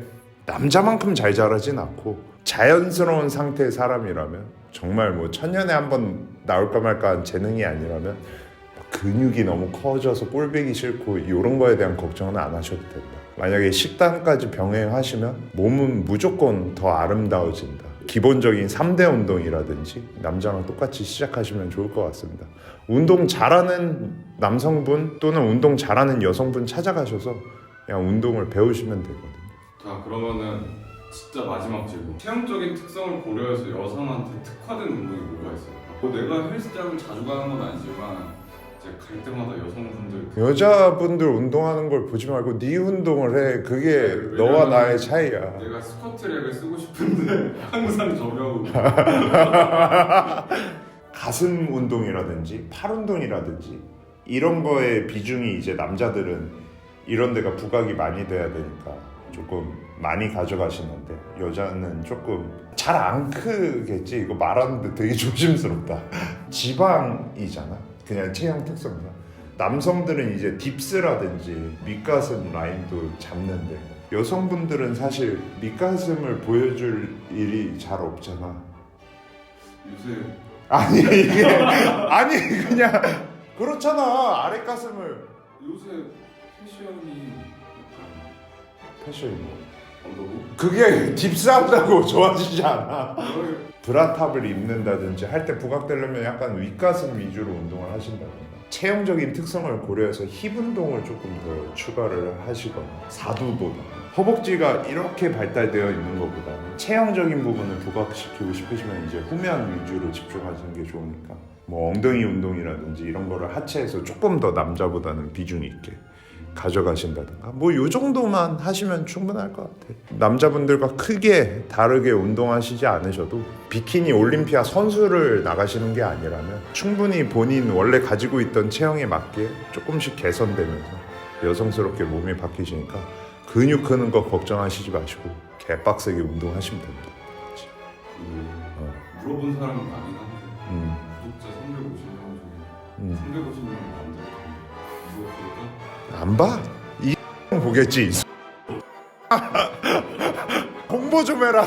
남자만큼 잘 자라진 않고 자연스러운 상태의 사람이라면 정말 뭐 천년에 한 번 나올까 말까 한 재능이 아니라면 근육이 너무 커져서 꼴보기 싫고 이런 거에 대한 걱정은 안 하셔도 된다. 만약에 식단까지 병행하시면 몸은 무조건 더 아름다워진다. 기본적인 3대 운동이라든지 남자랑 똑같이 시작하시면 좋을 것 같습니다. 운동 잘하는 남성분 또는 운동 잘하는 여성분 찾아가셔서 그냥 운동을 배우시면 되거든요. 자, 그러면은 진짜 마지막 질문. 체형적인 특성을 고려해서 여성한테 특화된 운동이 뭐가 있어요? 뭐 내가 헬스장을 자주 가는 건 아니지만 이제 갈 때마다 여성분들 여자분들 운동하는 걸 보지 말고 네 운동을 해. 그게 너와 나의 차이야. 내가 스쿼트 렉을 쓰고 싶은데 항상 저려고 가슴 운동이라든지 팔 운동이라든지 이런 거에 비중이 이제 남자들은 이런 데가 부각이 많이 돼야 되니까 조금 많이 가져가시는데 여자는 조금 잘 안 크겠지. 이거 말하는데 되게 조심스럽다. 지방이잖아. 그냥 체형 특성상. 남성들은 이제 딥스라든지 밑가슴 라인도 잡는데 여성분들은 사실 밑가슴을 보여줄 일이 잘 없잖아. 요새 아니 이게 아니 그냥 그렇잖아. 아랫 가슴을 요새 패션이 패션이 언더부? 그게 딥스한다고 좋아지지 않아. 브라탑을 입는다든지 할 때 부각되려면 약간 윗가슴 위주로 운동을 하신다든가 체형적인 특성을 고려해서 힙 운동을 조금 더 추가를 하시거나 사두보다 허벅지가 이렇게 발달되어 있는 것보다는 체형적인 부분을 부각시키고 싶으시면 이제 후면 위주로 집중하시는 게 좋으니까 뭐 엉덩이 운동이라든지 이런 거를 하체에서 조금 더 남자보다는 비중 있게 가져가신다든가 뭐 요 정도만 하시면 충분할 것 같아요. 남자분들과 크게 다르게 운동하시지 않으셔도 비키니 올림피아 선수를 나가시는 게 아니라면 충분히 본인 원래 가지고 있던 체형에 맞게 조금씩 개선되면서 여성스럽게 몸이 바뀌시니까 근육 크는 거 걱정하시지 마시고 개빡세게 운동하시면 됩니다. 물어본 사람은 많긴 한데 음. 구독자 350명 중에 350명이 남자거든요. 이거 볼까? 안 봐? 이 보겠지. 홍보 좀 해라.